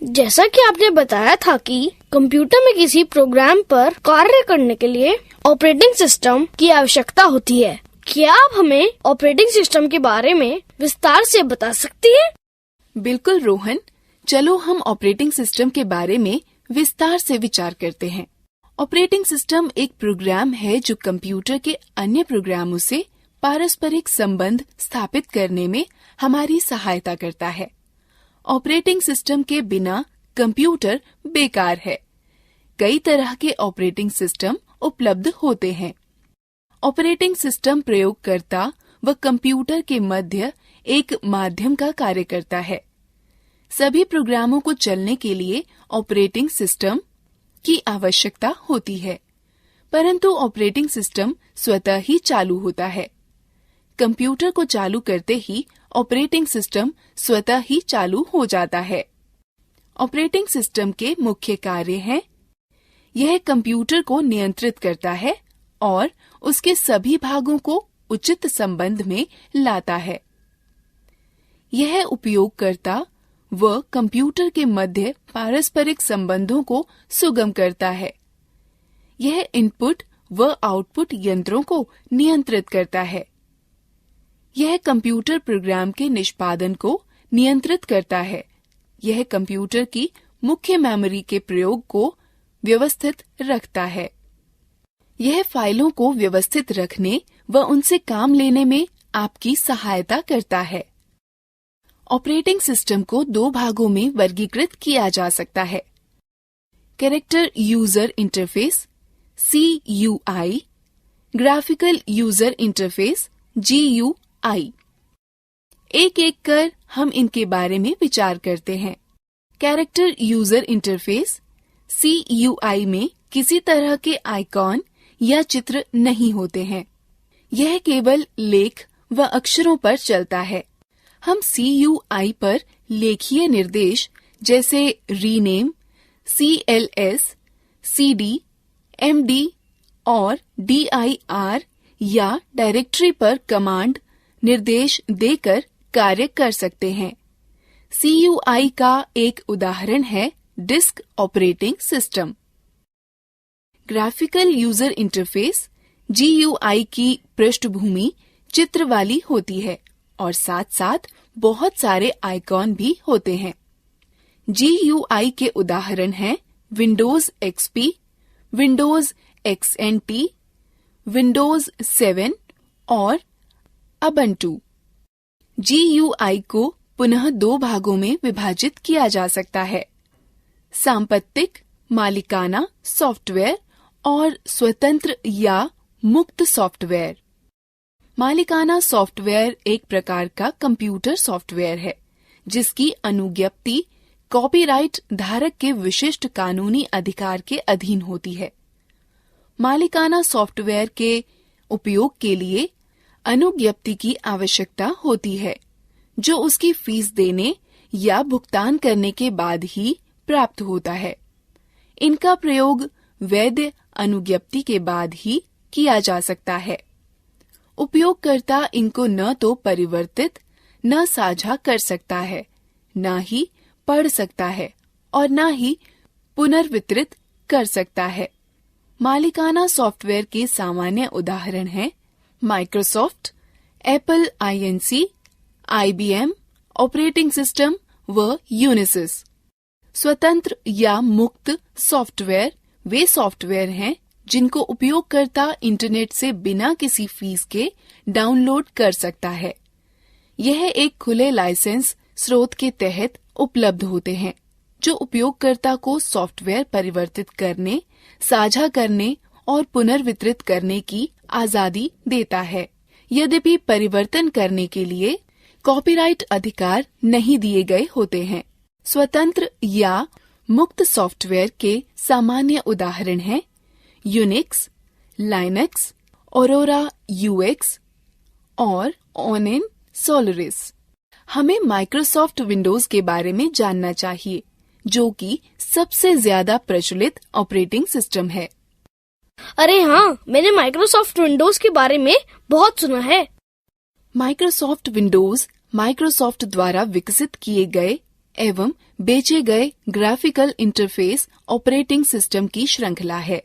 जैसा कि आपने बताया था कि कंप्यूटर में किसी प्रोग्राम पर कार्य करने के लिए ऑपरेटिंग सिस्टम की आवश्यकता होती है। क्या आप हमें ऑपरेटिंग सिस्टम के बारे में विस्तार से बता सकती हैं? बिल्कुल रोहन, चलो हम ऑपरेटिंग सिस्टम के बारे में विस्तार से विचार करते हैं। ऑपरेटिंग सिस्टम एक प्रोग्राम है जो कंप्यूटर के अन्य प्रोग्रामों से पारस्परिक संबंध स्थापित करने में हमारी सहायता करता है। ऑपरेटिंग सिस्टम के बिना कंप्यूटर बेकार है। कई तरह के ऑपरेटिंग सिस्टम उपलब्ध होते हैं। ऑपरेटिंग सिस्टम प्रयोगकर्ता व कंप्यूटर के मध्य एक माध्यम का कार्य करता है। सभी प्रोग्रामों को चलने के लिए ऑपरेटिंग सिस्टम की आवश्यकता होती है, परंतु ऑपरेटिंग सिस्टम स्वतः ही चालू होता है। कंप्यूटर को चालू करते ही ऑपरेटिंग सिस्टम स्वतः ही चालू हो जाता है। ऑपरेटिंग सिस्टम के मुख्य कार्य हैं: यह कंप्यूटर को नियंत्रित करता है और उसके सभी भागों को उचित संबंध में लाता है। यह उपयोगकर्ता व कंप्यूटर के मध्य पारस्परिक संबंधों को सुगम करता है। यह इनपुट व आउटपुट यंत्रों को नियंत्रित करता है। यह कंप्यूटर प्रोग्राम के निष्पादन को नियंत्रित करता है। यह कंप्यूटर की मुख्य मेमोरी के प्रयोग को व्यवस्थित रखता है। यह फाइलों को व्यवस्थित रखने व उनसे काम लेने में आपकी सहायता करता है। ऑपरेटिंग सिस्टम को दो भागों में वर्गीकृत किया जा सकता है: character user interface (CUI), graphical user interface (GUI). एक एक कर हम इनके बारे में विचार करते हैं। कैरेक्टर यूजर इंटरफेस (CUI) में किसी तरह के आइकॉन या चित्र नहीं होते हैं। यह केवल लेख व अक्षरों पर चलता है। हम CUI पर लेखीय निर्देश जैसे रीनेम, CLS, CD, MD और DIR या डायरेक्टरी पर कमांड निर्देश देकर कार्य कर सकते हैं। CUI का एक उदाहरण है disk operating system. Graphical user interface GUI की पृष्ठभूमि चित्र वाली होती है और साथ साथ बहुत सारे आइकॉन भी होते हैं। GUI के उदाहरण हैं Windows XP, Windows XNT, Windows 7 और उबुंटू। GUI को पुनः दो भागों में विभाजित किया जा सकता है: सांपत्तिक मालिकाना सॉफ्टवेयर और स्वतंत्र या मुक्त सॉफ्टवेयर। मालिकाना सॉफ्टवेयर एक प्रकार का कंप्यूटर सॉफ्टवेयर है जिसकी अनुज्ञप्ति कॉपीराइट धारक के विशिष्ट कानूनी अधिकार के अधीन होती है। मालिकाना सॉफ्टवेयर के उपयोग के लिए अनुज्ञप्ति की आवश्यकता होती है, जो उसकी फीस देने या भुगतान करने के बाद ही प्राप्त होता है। इनका प्रयोग वैध अनुज्ञप्ति के बाद ही किया जा सकता है। उपयोगकर्ता इनको न तो परिवर्तित, न साझा कर सकता है, न ही पढ़ सकता है और न ही पुनर्वितरित कर सकता है। मालिकाना सॉफ्टवेयर के सामान्य उदाहरण हैं Microsoft, Apple INC, IBM operating system व यूनिसिस। स्वतंत्र या मुक्त सॉफ्टवेयर वे सॉफ्टवेयर हैं जिनको उपयोगकर्ता इंटरनेट से बिना किसी फीस के डाउनलोड कर सकता है। यह एक खुले लाइसेंस स्रोत के तहत उपलब्ध होते हैं, जो उपयोगकर्ता को सॉफ्टवेयर परिवर्तित करने, साझा करने और पुनर्वितरित करने की आजादी देता है। यद्यपि परिवर्तन करने के लिए कॉपीराइट अधिकार नहीं दिए गए होते हैं। स्वतंत्र या मुक्त सॉफ्टवेयर के सामान्य उदाहरण हैं यूनिक्स, लाइनक्स, ऑरोरा UX और ओनिन सोलरिस। हमें माइक्रोसॉफ्ट विंडोज के बारे में जानना चाहिए, जो कि सबसे ज्यादा प्रचलित ऑपरेटिंग सिस्टम है। अरे हाँ, मैंने माइक्रोसॉफ्ट विंडोज के बारे में बहुत सुना है। माइक्रोसॉफ्ट विंडोज माइक्रोसॉफ्ट द्वारा विकसित किए गए एवं बेचे गए ग्राफिकल इंटरफेस ऑपरेटिंग सिस्टम की श्रृंखला है।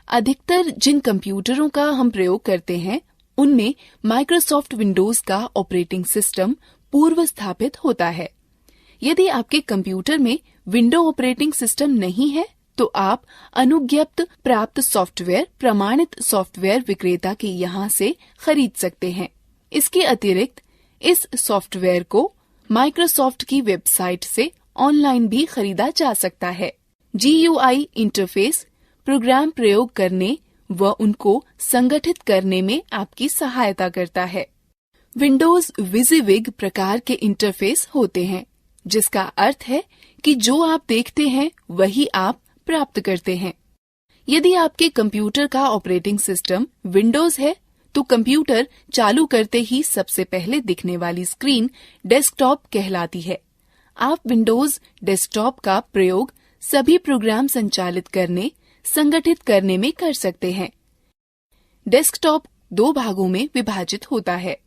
अधिकतर जिन कंप्यूटरों का हम प्रयोग करते हैं उनमें माइक्रोसॉफ्ट विंडोज का ऑपरेटिंग सिस्टम पूर्व स्थापित होता है। यदि आपके कंप्यूटर में विंडो ऑपरेटिंग सिस्टम नहीं है तो आप अनुज्ञप्त प्राप्त सॉफ्टवेयर प्रमाणित सॉफ्टवेयर विक्रेता के यहाँ से खरीद सकते हैं। इसके अतिरिक्त इस सॉफ्टवेयर को माइक्रोसॉफ्ट की वेबसाइट से ऑनलाइन भी खरीदा जा सकता है। GUI इंटरफेस प्रोग्राम प्रयोग करने व उनको संगठित करने में आपकी सहायता करता है। विंडोज विजिविग प्रकार के इंटरफेस होते हैं, जिसका अर्थ है कि जो आप देखते हैं वही आप प्राप्त करते हैं। यदि आपके कंप्यूटर का ऑपरेटिंग सिस्टम विंडोज है तो कंप्यूटर चालू करते ही सबसे पहले दिखने वाली स्क्रीन डेस्कटॉप कहलाती है। आप विंडोज डेस्कटॉप का प्रयोग सभी प्रोग्राम संचालित करने, संगठित करने में कर सकते हैं। डेस्कटॉप 2 भागों में विभाजित होता है,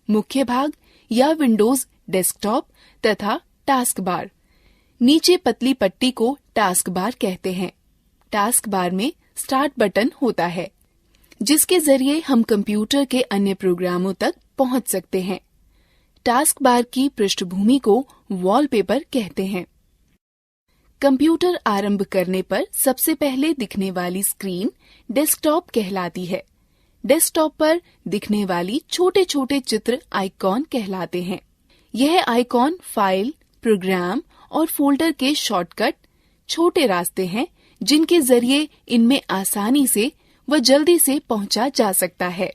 मुख्य भाग या विंडोज डेस्कटॉप तथा टास्क बार। नीचे पतली पट्टी को टास्क बार कहते हैं। टास्क बार में स्टार्ट बटन होता है, जिसके जरिए हम कंप्यूटर के अन्य प्रोग्रामों तक पहुंच सकते हैं। टास्क बार की पृष्ठभूमि को वॉलपेपर कहते हैं। कंप्यूटर आरंभ करने पर सबसे पहले दिखने वाली स्क्रीन डेस्कटॉप कहलाती है। डेस्कटॉप पर दिखने वाली छोटे छोटे चित्र आइकॉन कहलाते हैं। यह आइकॉन फाइल, प्रोग्राम और फोल्डर के शॉर्टकट छोटे रास्ते हैं जिनके जरिए इनमें आसानी से व जल्दी से पहुंचा जा सकता है।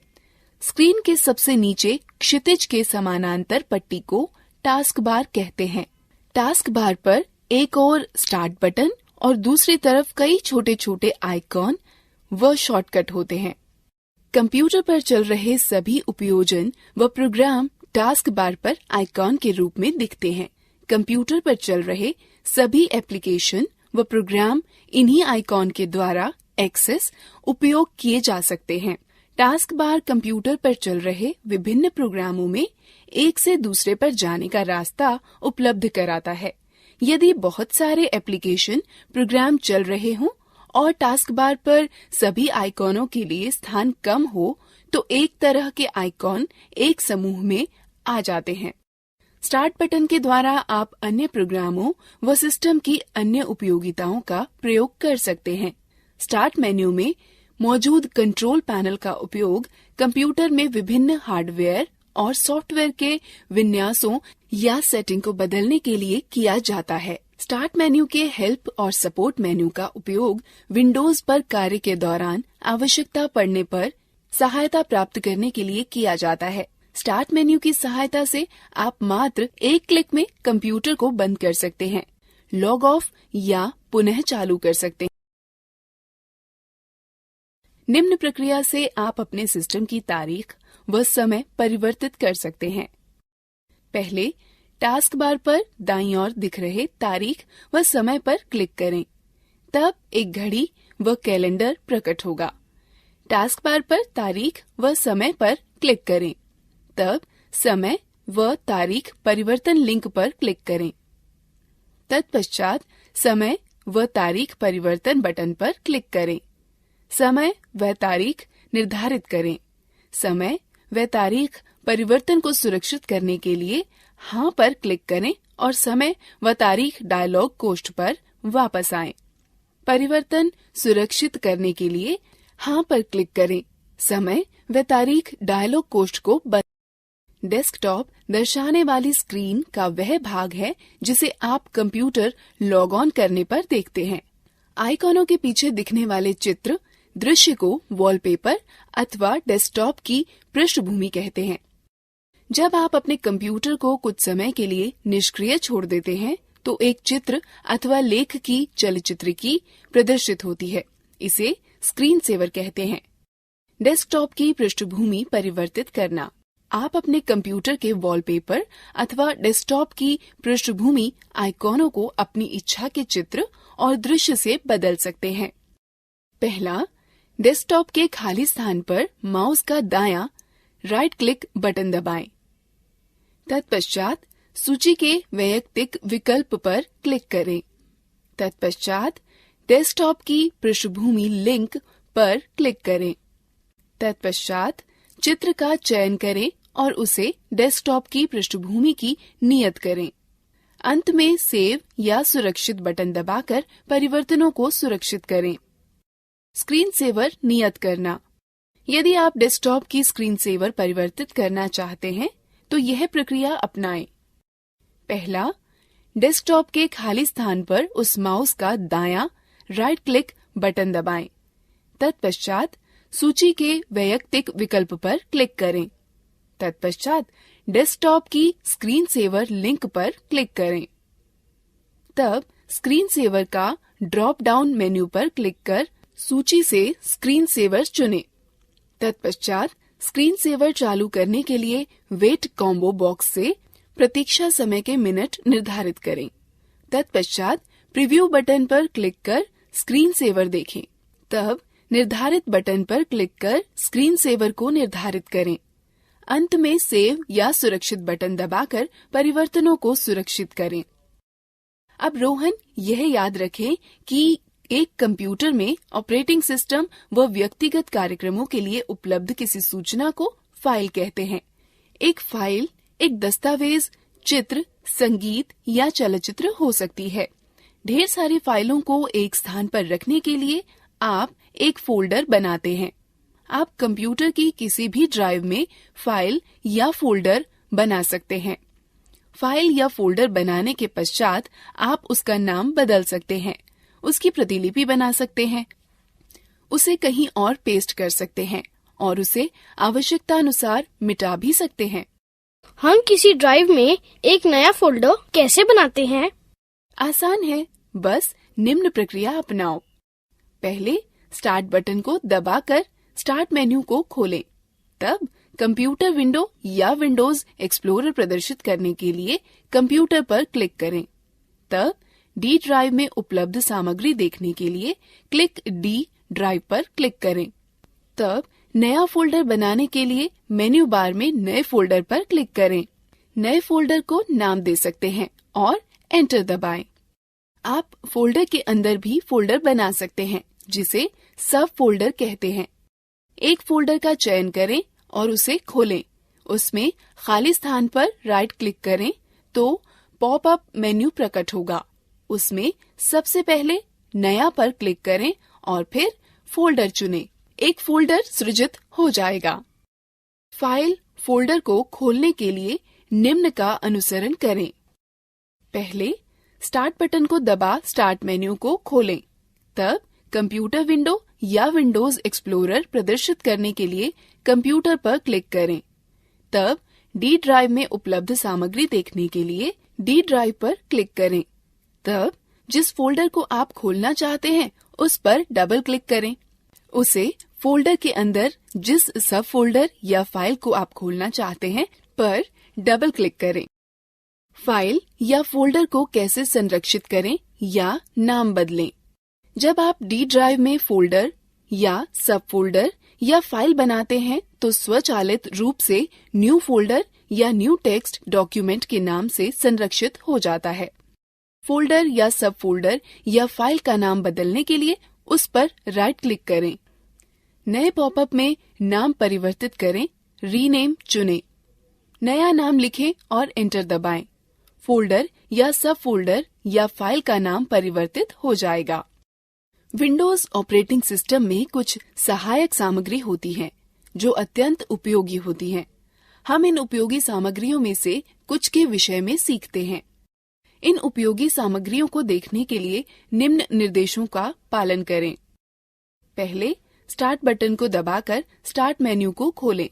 स्क्रीन के सबसे नीचे क्षितिज के समानांतर पट्टी को टास्क बार कहते हैं। टास्क बार पर एक और स्टार्ट बटन और दूसरी तरफ कई छोटे छोटे आइकॉन व शॉर्टकट होते हैं। कंप्यूटर पर चल रहे सभी उपयोजन व प्रोग्राम टास्क बार पर आइकॉन के रूप में दिखते हैं। कंप्यूटर पर चल रहे सभी एप्लीकेशन व प्रोग्राम इन्हीं आइकॉन के द्वारा एक्सेस उपयोग किए जा सकते हैं। टास्क बार कंप्यूटर पर चल रहे विभिन्न प्रोग्रामों में एक से दूसरे पर जाने का रास्ता उपलब्ध कराता है। यदि बहुत सारे एप्लीकेशन प्रोग्राम चल रहे हों और टास्क बार पर सभी आइकॉनों के लिए स्थान कम हो तो एक तरह के आइकॉन एक समूह में आ जाते हैं। स्टार्ट बटन के द्वारा आप अन्य प्रोग्रामों व सिस्टम की अन्य उपयोगिताओं का प्रयोग कर सकते हैं। स्टार्ट मेन्यू में मौजूद कंट्रोल पैनल का उपयोग कंप्यूटर में विभिन्न हार्डवेयर और सॉफ्टवेयर के विन्यासों या सेटिंग को बदलने के लिए किया जाता है। स्टार्ट मेन्यू के हेल्प और सपोर्ट मेन्यू का उपयोग विंडोज पर कार्य के दौरान आवश्यकता पड़ने पर सहायता प्राप्त करने के लिए किया जाता है। स्टार्ट मेन्यू की सहायता से आप मात्र एक क्लिक में कंप्यूटर को बंद कर सकते हैं, लॉग ऑफ या पुनः चालू कर सकते हैं। निम्न प्रक्रिया से आप अपने सिस्टम की तारीख व समय परिवर्तित कर सकते हैं। पहले टास्क बार पर दाईं ओर दिख रहे तारीख व समय पर क्लिक करें, तब एक घड़ी व कैलेंडर प्रकट होगा। टास्क बार पर तारीख व समय पर क्लिक करें, तब समय व तारीख परिवर्तन लिंक पर क्लिक करें। तत्पश्चात समय व तारीख परिवर्तन बटन पर क्लिक करें। समय व तारीख निर्धारित करें। समय व तारीख परिवर्तन को सुरक्षित करने के लिए हाँ पर क्लिक करें और समय व तारीख डायलॉग कोष्ठ पर वापस आएं। परिवर्तन सुरक्षित करने के लिए हाँ पर क्लिक करें। समय व तारीख डायलॉग कोष्ठ को बंद। डेस्कटॉप दर्शाने वाली स्क्रीन का वह भाग है जिसे आप कंप्यूटर लॉग ऑन करने पर देखते हैं। आइकॉनों के पीछे दिखने वाले चित्र दृश्य को वॉलपेपर अथवा डेस्कटॉप की पृष्ठभूमि कहते हैं। जब आप अपने कंप्यूटर को कुछ समय के लिए निष्क्रिय छोड़ देते हैं तो एक चित्र अथवा लेख की चलचित्र की प्रदर्शित होती है। इसे स्क्रीन सेवर कहते हैं। डेस्कटॉप की पृष्ठभूमि परिवर्तित करना। आप अपने कंप्यूटर के वॉलपेपर अथवा डेस्कटॉप की पृष्ठभूमि आइकॉनों को अपनी इच्छा के चित्र और दृश्य से बदल सकते हैं। पहला, डेस्कटॉप के खाली स्थान पर माउस का दायां राइट क्लिक बटन दबाएं। तत्पश्चात सूची के वैयक्तिक विकल्प पर क्लिक करें। तत्पश्चात डेस्कटॉप की पृष्ठभूमि लिंक पर क्लिक करें। तत्पश्चात चित्र का चयन करें और उसे डेस्कटॉप की पृष्ठभूमि की नियत करें। अंत में सेव या सुरक्षित बटन दबाकर परिवर्तनों को सुरक्षित करें। स्क्रीन सेवर नियत करना। यदि आप डेस्कटॉप की स्क्रीन सेवर परिवर्तित करना चाहते हैं तो यह प्रक्रिया अपनाएं। पहला, डेस्कटॉप के खाली स्थान पर उस माउस का दायां राइट क्लिक बटन दबाएं। तत्पश्चात सूची के वैयक्तिक विकल्प पर क्लिक करें। तत्पश्चात डेस्कटॉप की स्क्रीन सेवर लिंक पर क्लिक करें। तब स्क्रीन सेवर का ड्रॉप डाउन मेन्यू पर क्लिक कर सूची से स्क्रीन सेवर चुनें। तत्पश्चात स्क्रीन सेवर चालू करने के लिए वेट कॉम्बो बॉक्स से प्रतीक्षा समय के मिनट निर्धारित करें। तत्पश्चात प्रीव्यू बटन पर क्लिक कर स्क्रीन सेवर देखें। तब निर्धारित बटन पर क्लिक कर स्क्रीन सेवर को निर्धारित करें। अंत में सेव या सुरक्षित बटन दबाकर परिवर्तनों को सुरक्षित करें। अब रोहन, यह याद रखें कि एक कंप्यूटर में ऑपरेटिंग सिस्टम व व्यक्तिगत कार्यक्रमों के लिए उपलब्ध किसी सूचना को फाइल कहते हैं। एक फाइल एक दस्तावेज, चित्र, संगीत या चलचित्र हो सकती है। ढेर सारी फाइलों को एक स्थान पर रखने के लिए आप एक फोल्डर बनाते हैं। आप कंप्यूटर की किसी भी ड्राइव में फाइल या फोल्डर बना सकते हैं। फाइल या फोल्डर बनाने के पश्चात आप उसका नाम बदल सकते हैं, उसकी प्रतिलिपि बना सकते हैं, उसे कहीं और पेस्ट कर सकते हैं और उसे आवश्यकतानुसार मिटा भी सकते हैं। हम किसी ड्राइव में एक नया फोल्डर कैसे बनाते हैं? आसान है, बस निम्न प्रक्रिया अपनाओ। पहले स्टार्ट बटन को दबाकर स्टार्ट मेन्यू को खोलें। तब कंप्यूटर विंडो या विंडोज एक्सप्लोरर प्रदर्शित करने के लिए कंप्यूटर पर क्लिक करें। तब डी ड्राइव में उपलब्ध सामग्री देखने के लिए क्लिक डी ड्राइव पर क्लिक करें। तब नया फोल्डर बनाने के लिए मेन्यू बार में नए फोल्डर पर क्लिक करें। नए फोल्डर को नाम दे सकते हैं और एंटर दबाएं। आप फोल्डर के अंदर भी फोल्डर बना सकते हैं, जिसे सब फोल्डर कहते हैं। एक फोल्डर का चयन करें और उसे खोलें। उसमें खाली स्थान पर राइट क्लिक करें तो पॉपअप मेन्यू प्रकट होगा। उसमें सबसे पहले नया पर क्लिक करें और फिर फोल्डर चुनें। एक फोल्डर सृजित हो जाएगा। फाइल फोल्डर को खोलने के लिए निम्न का अनुसरण करें। पहले स्टार्ट बटन को दबा स्टार्ट मेन्यू को खोलें। तब कंप्यूटर विंडो या विंडोज एक्सप्लोरर प्रदर्शित करने के लिए कंप्यूटर पर क्लिक करें। तब डी ड्राइव में उपलब्ध सामग्री देखने के लिए डी ड्राइव पर क्लिक करें। तब जिस फोल्डर को आप खोलना चाहते हैं उस पर डबल क्लिक करें। उसे फोल्डर के अंदर जिस सब फोल्डर या फाइल को आप खोलना चाहते हैं पर डबल क्लिक करें। फाइल या फोल्डर को कैसे संरक्षित करें या नाम बदलें? जब आप डी ड्राइव में फोल्डर या सब फोल्डर या फाइल बनाते हैं तो स्वचालित रूप से न्यू फोल्डर या न्यू टेक्स्ट डॉक्यूमेंट के नाम से संरक्षित हो जाता है। फोल्डर या सब फोल्डर या फाइल का नाम बदलने के लिए उस पर राइट क्लिक करें। नए पॉपअप में नाम परिवर्तित करें, रीनेम चुनें। नया नाम लिखें और एंटर दबाएं। फोल्डर या सब फोल्डर या फाइल का नाम परिवर्तित हो जाएगा। विंडोज ऑपरेटिंग सिस्टम में कुछ सहायक सामग्री होती है जो अत्यंत उपयोगी होती हैं। हम इन उपयोगी सामग्रियों में से कुछ के विषय में सीखते हैं। इन उपयोगी सामग्रियों को देखने के लिए निम्न निर्देशों का पालन करें। पहले स्टार्ट बटन को दबाकर स्टार्ट मेन्यू को खोलें।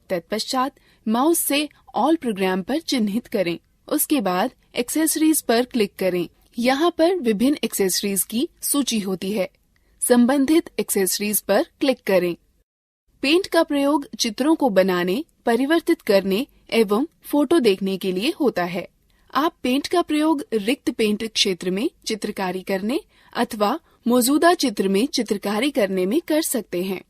तत्पश्चात माउस से ऑल प्रोग्राम पर चिन्हित करें। उसके बाद एक्सेसरीज पर क्लिक करें। यहाँ पर विभिन्न एक्सेसरीज की सूची होती है। संबंधित एक्सेसरीज पर क्लिक करें। पेंट का प्रयोग चित्रों को बनाने, परिवर्तित करने एवं फोटो देखने के लिए होता है। आप पेंट का प्रयोग रिक्त पेंट क्षेत्र में चित्रकारी करने अथवा मौजूदा चित्र में चित्रकारी करने में कर सकते हैं।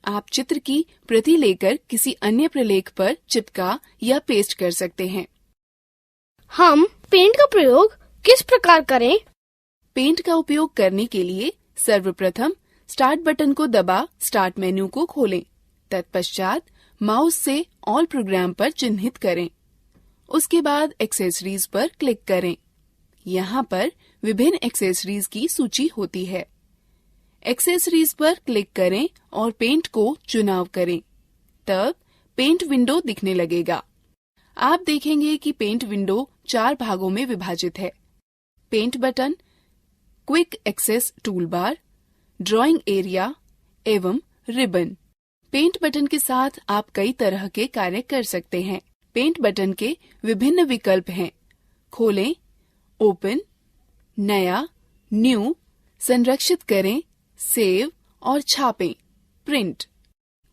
आप चित्र की प्रति लेकर किसी अन्य प्रलेख पर चिपका या पेस्ट कर सकते हैं। हम पेंट का प्रयोग किस प्रकार करें? पेंट का उपयोग करने के लिए सर्वप्रथम स्टार्ट बटन को दबा स्टार्ट मेन्यू को खोलें। तत्पश्चात माउस से ऑल प्रोग्राम पर चिन्हित करें। उसके बाद एक्सेसरीज पर क्लिक करें। यहाँ पर विभिन्न एक्सेसरीज की सूची होती है। एक्सेसरीज पर क्लिक करें और पेंट को चुनाव करें। तब पेंट विंडो दिखने लगेगा। आप देखेंगे कि पेंट विंडो 4 भागों में विभाजित है। Paint button, quick access tool bar, drawing area एवं रिबन। पेंट बटन के साथ आप कई तरह के कार्य कर सकते हैं। पेंट बटन के विभिन्न विकल्प हैं। खोलें, ओपन, नया, न्यू, संरक्षित करें, सेव और छापें, print.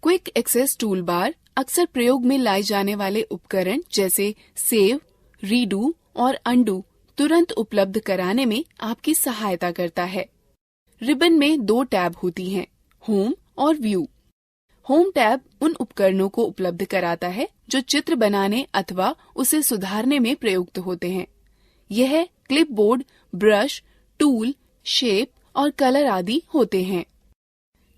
Quick access tool bar अक्सर प्रयोग में लाए जाने वाले उपकरण जैसे सेव, रीडू और अंडू तुरंत उपलब्ध कराने में आपकी सहायता करता है। रिबन में 2 टैब होती हैं, होम और व्यू। होम टैब उन उपकरणों को उपलब्ध कराता है जो चित्र बनाने अथवा उसे सुधारने में प्रयुक्त होते हैं। यह क्लिपबोर्ड, ब्रश, टूल, शेप और कलर आदि होते हैं।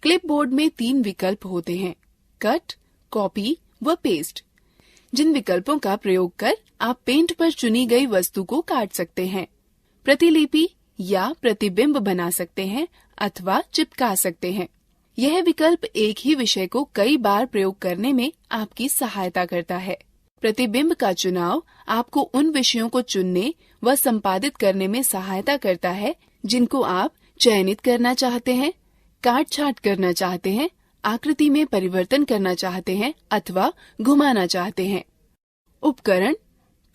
क्लिपबोर्ड में 3 विकल्प होते हैं, कट, कॉपी व पेस्ट, जिन विकल्पों का प्रयोग कर आप पेंट पर चुनी गई वस्तु को काट सकते हैं, प्रतिलिपि या प्रतिबिंब बना सकते हैं अथवा चिपका सकते हैं। यह विकल्प एक ही विषय को कई बार प्रयोग करने में आपकी सहायता करता है। प्रतिबिंब का चुनाव आपको उन विषयों को चुनने व संपादित करने में सहायता करता है जिनको आप चयनित करना चाहते हैं, काट छांट करना चाहते हैं, आकृति में परिवर्तन करना चाहते हैं अथवा घुमाना चाहते हैं। उपकरण,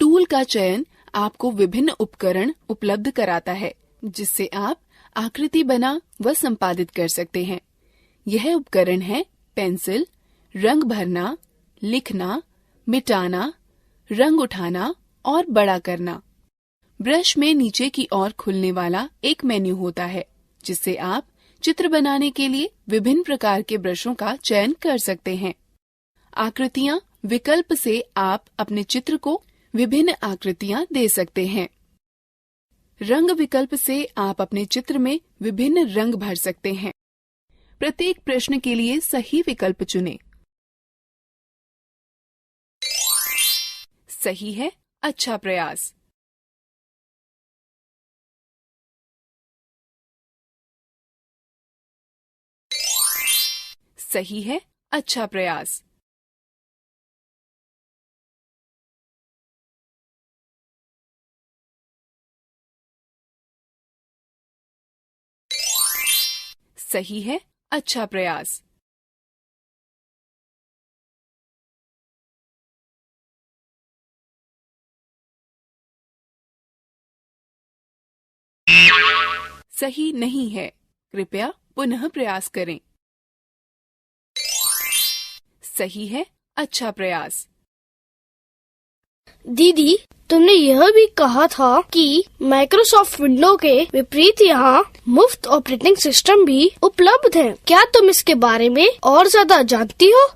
टूल का चयन आपको विभिन्न उपकरण उपलब्ध कराता है जिससे आप आकृति बना व संपादित कर सकते हैं। यह उपकरण है पेंसिल, रंग भरना, लिखना, मिटाना, रंग उठाना और बड़ा करना। ब्रश में नीचे की ओर खुलने वाला एक मेन्यू होता है जिससे आप चित्र बनाने के लिए विभिन्न प्रकार के ब्रशों का चयन कर सकते हैं। आकृतियाँ विकल्प से आप अपने चित्र को विभिन्न आकृतियाँ दे सकते हैं। रंग विकल्प से आप अपने चित्र में विभिन्न रंग भर सकते हैं। प्रत्येक प्रश्न के लिए सही विकल्प चुनें। सही है, अच्छा प्रयास। सही है, अच्छा प्रयास। सही है, अच्छा प्रयास। सही नहीं है, कृपया पुनः प्रयास करें। सही है, अच्छा प्रयास। दीदी, तुमने यह भी कहा था कि माइक्रोसॉफ्ट विंडो के विपरीत यहाँ मुफ्त ऑपरेटिंग सिस्टम भी उपलब्ध है। क्या तुम इसके बारे में और ज्यादा जानती हो?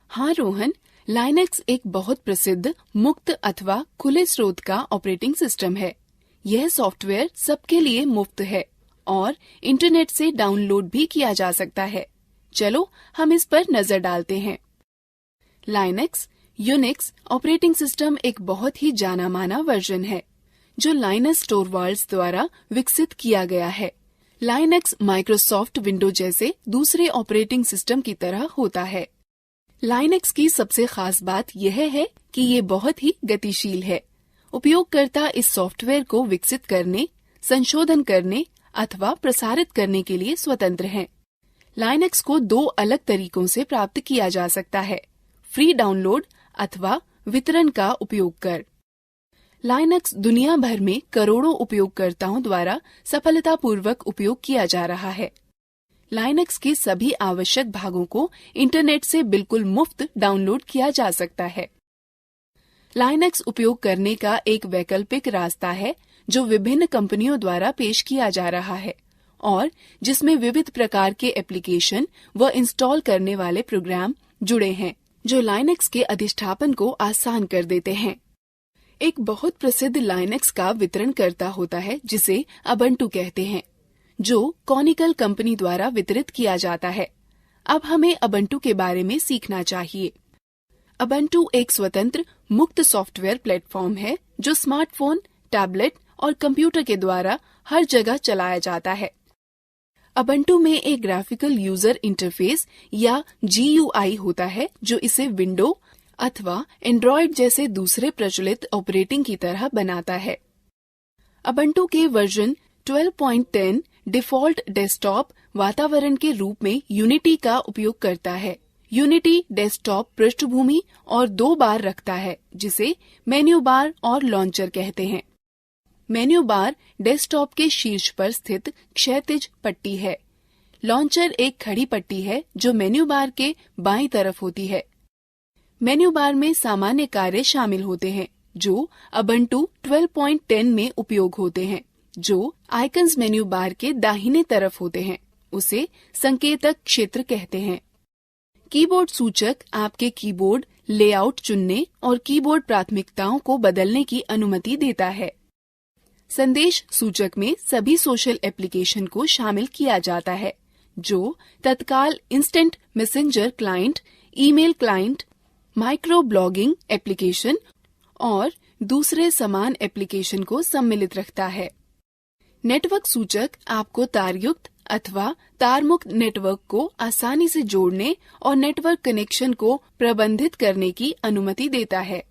हाँ रोहन, लाइनक्स एक बहुत प्रसिद्ध मुक्त अथवा खुले स्रोत का ऑपरेटिंग सिस्टम है। यह सॉफ्टवेयर सबके लिए मुफ्त है और इंटरनेट से डाउनलोड भी किया जा सकता है। चलो हम इस पर नजर डालते हैं। लाइनक्स यूनिक्स ऑपरेटिंग सिस्टम एक बहुत ही जाना माना वर्जन है जो लाइनस टोरवाल्ड्स द्वारा विकसित किया गया है। लाइनक्स माइक्रोसॉफ्ट विंडो जैसे दूसरे ऑपरेटिंग सिस्टम की तरह होता है। लाइनक्स की सबसे खास बात यह है कि ये बहुत ही गतिशील है। उपयोगकर्ता इस सॉफ्टवेयर को विकसित करने, संशोधन करने अथवा प्रसारित करने के लिए स्वतंत्र हैं। लाइनक्स को 2 अलग तरीकों से प्राप्त किया जा सकता है, फ्री डाउनलोड अथवा वितरण का उपयोग कर। लाइनक्स दुनिया भर में करोड़ों उपयोगकर्ताओं द्वारा सफलतापूर्वक उपयोग किया जा रहा है। लाइनक्स के सभी आवश्यक भागों को इंटरनेट से बिल्कुल मुफ्त डाउनलोड किया जा सकता है। लाइनक्स उपयोग करने का एक वैकल्पिक रास्ता है जो विभिन्न कंपनियों द्वारा पेश किया जा रहा है और जिसमें विविध प्रकार के एप्लीकेशन व इंस्टॉल करने वाले प्रोग्राम जुड़े हैं जो लाइनक्स के अधिष्ठापन को आसान कर देते हैं। एक बहुत प्रसिद्ध लाइनक्स का वितरणकर्ता होता है जिसे अबंटू कहते हैं, जो कॉनिकल कंपनी द्वारा वितरित किया जाता है। अब हमें अबंटू के बारे में सीखना चाहिए। अबंटू एक स्वतंत्र मुक्त सॉफ्टवेयर प्लेटफॉर्म है जो स्मार्टफोन, टैबलेट और कंप्यूटर के द्वारा हर जगह चलाया जाता है। अबंटू में एक ग्राफिकल यूजर इंटरफेस या GUI होता है जो इसे विंडो अथवा एंड्रॉयड जैसे दूसरे प्रचलित ऑपरेटिंग की तरह बनाता है। अबंटू के वर्जन 12.10 डिफॉल्ट डेस्कटॉप वातावरण के रूप में यूनिटी का उपयोग करता है। यूनिटी डेस्कटॉप पृष्ठभूमि और 2 बार रखता है जिसे मेन्यू बार और लॉन्चर कहते हैं। मेन्यू बार डेस्कटॉप के शीर्ष पर स्थित क्षैतिज पट्टी है। लॉन्चर एक खड़ी पट्टी है जो मेन्यू बार के बाईं तरफ होती है। मेन्यू बार में सामान्य कार्य शामिल होते हैं जो अबंटू 12.10 में उपयोग होते हैं। जो आइकन्स मेन्यू बार के दाहिने तरफ होते हैं उसे संकेतक क्षेत्र कहते हैं। कीबोर्ड सूचक आपके कीबोर्ड लेआउट चुनने और कीबोर्ड प्राथमिकताओं को बदलने की अनुमति देता है। संदेश सूचक में सभी सोशल एप्लीकेशन को शामिल किया जाता है जो तत्काल instant messenger client, email client, micro blogging application और दूसरे समान एप्लीकेशन को सम्मिलित रखता है। नेटवर्क सूचक आपको तारयुक्त अथवा तारमुक्त नेटवर्क को आसानी से जोड़ने और नेटवर्क कनेक्शन को प्रबंधित करने की अनुमति देता है।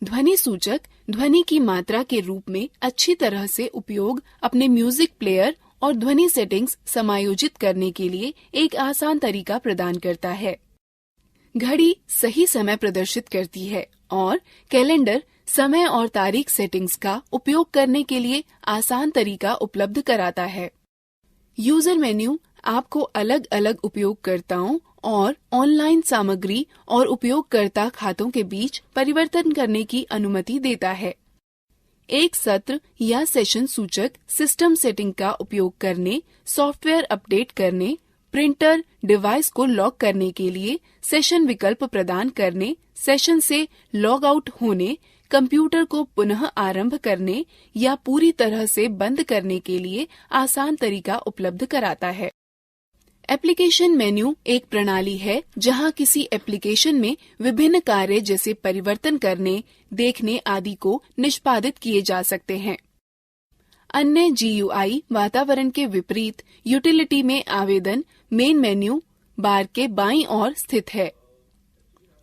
ध्वनि सूचक ध्वनि की मात्रा के रूप में अच्छी तरह से उपयोग अपने म्यूजिक प्लेयर और ध्वनि सेटिंग्स समायोजित करने के लिए एक आसान तरीका प्रदान करता है। घड़ी सही समय प्रदर्शित करती है और कैलेंडर समय और तारीख सेटिंग्स का उपयोग करने के लिए आसान तरीका उपलब्ध कराता है। यूजर मेन्यू आपको अलग अलग उपयोगकर्ताओं और ऑनलाइन सामग्री और उपयोगकर्ता खातों के बीच परिवर्तन करने की अनुमति देता है। एक सत्र या सेशन सूचक सिस्टम सेटिंग का उपयोग करने, सॉफ्टवेयर अपडेट करने, प्रिंटर डिवाइस को लॉक करने के लिए सेशन विकल्प प्रदान करने, सेशन से लॉग आउट होने, कंप्यूटर को पुनः आरंभ करने या पूरी तरह से बंद करने के लिए आसान तरीका उपलब्ध कराता है। एप्लीकेशन मेन्यू एक प्रणाली है जहां किसी एप्लीकेशन में विभिन्न कार्य जैसे परिवर्तन करने, देखने आदि को निष्पादित किए जा सकते हैं। अन्य GUI वातावरण के विपरीत यूटिलिटी में आवेदन मेन मेन्यू बार के बाईं ओर स्थित है।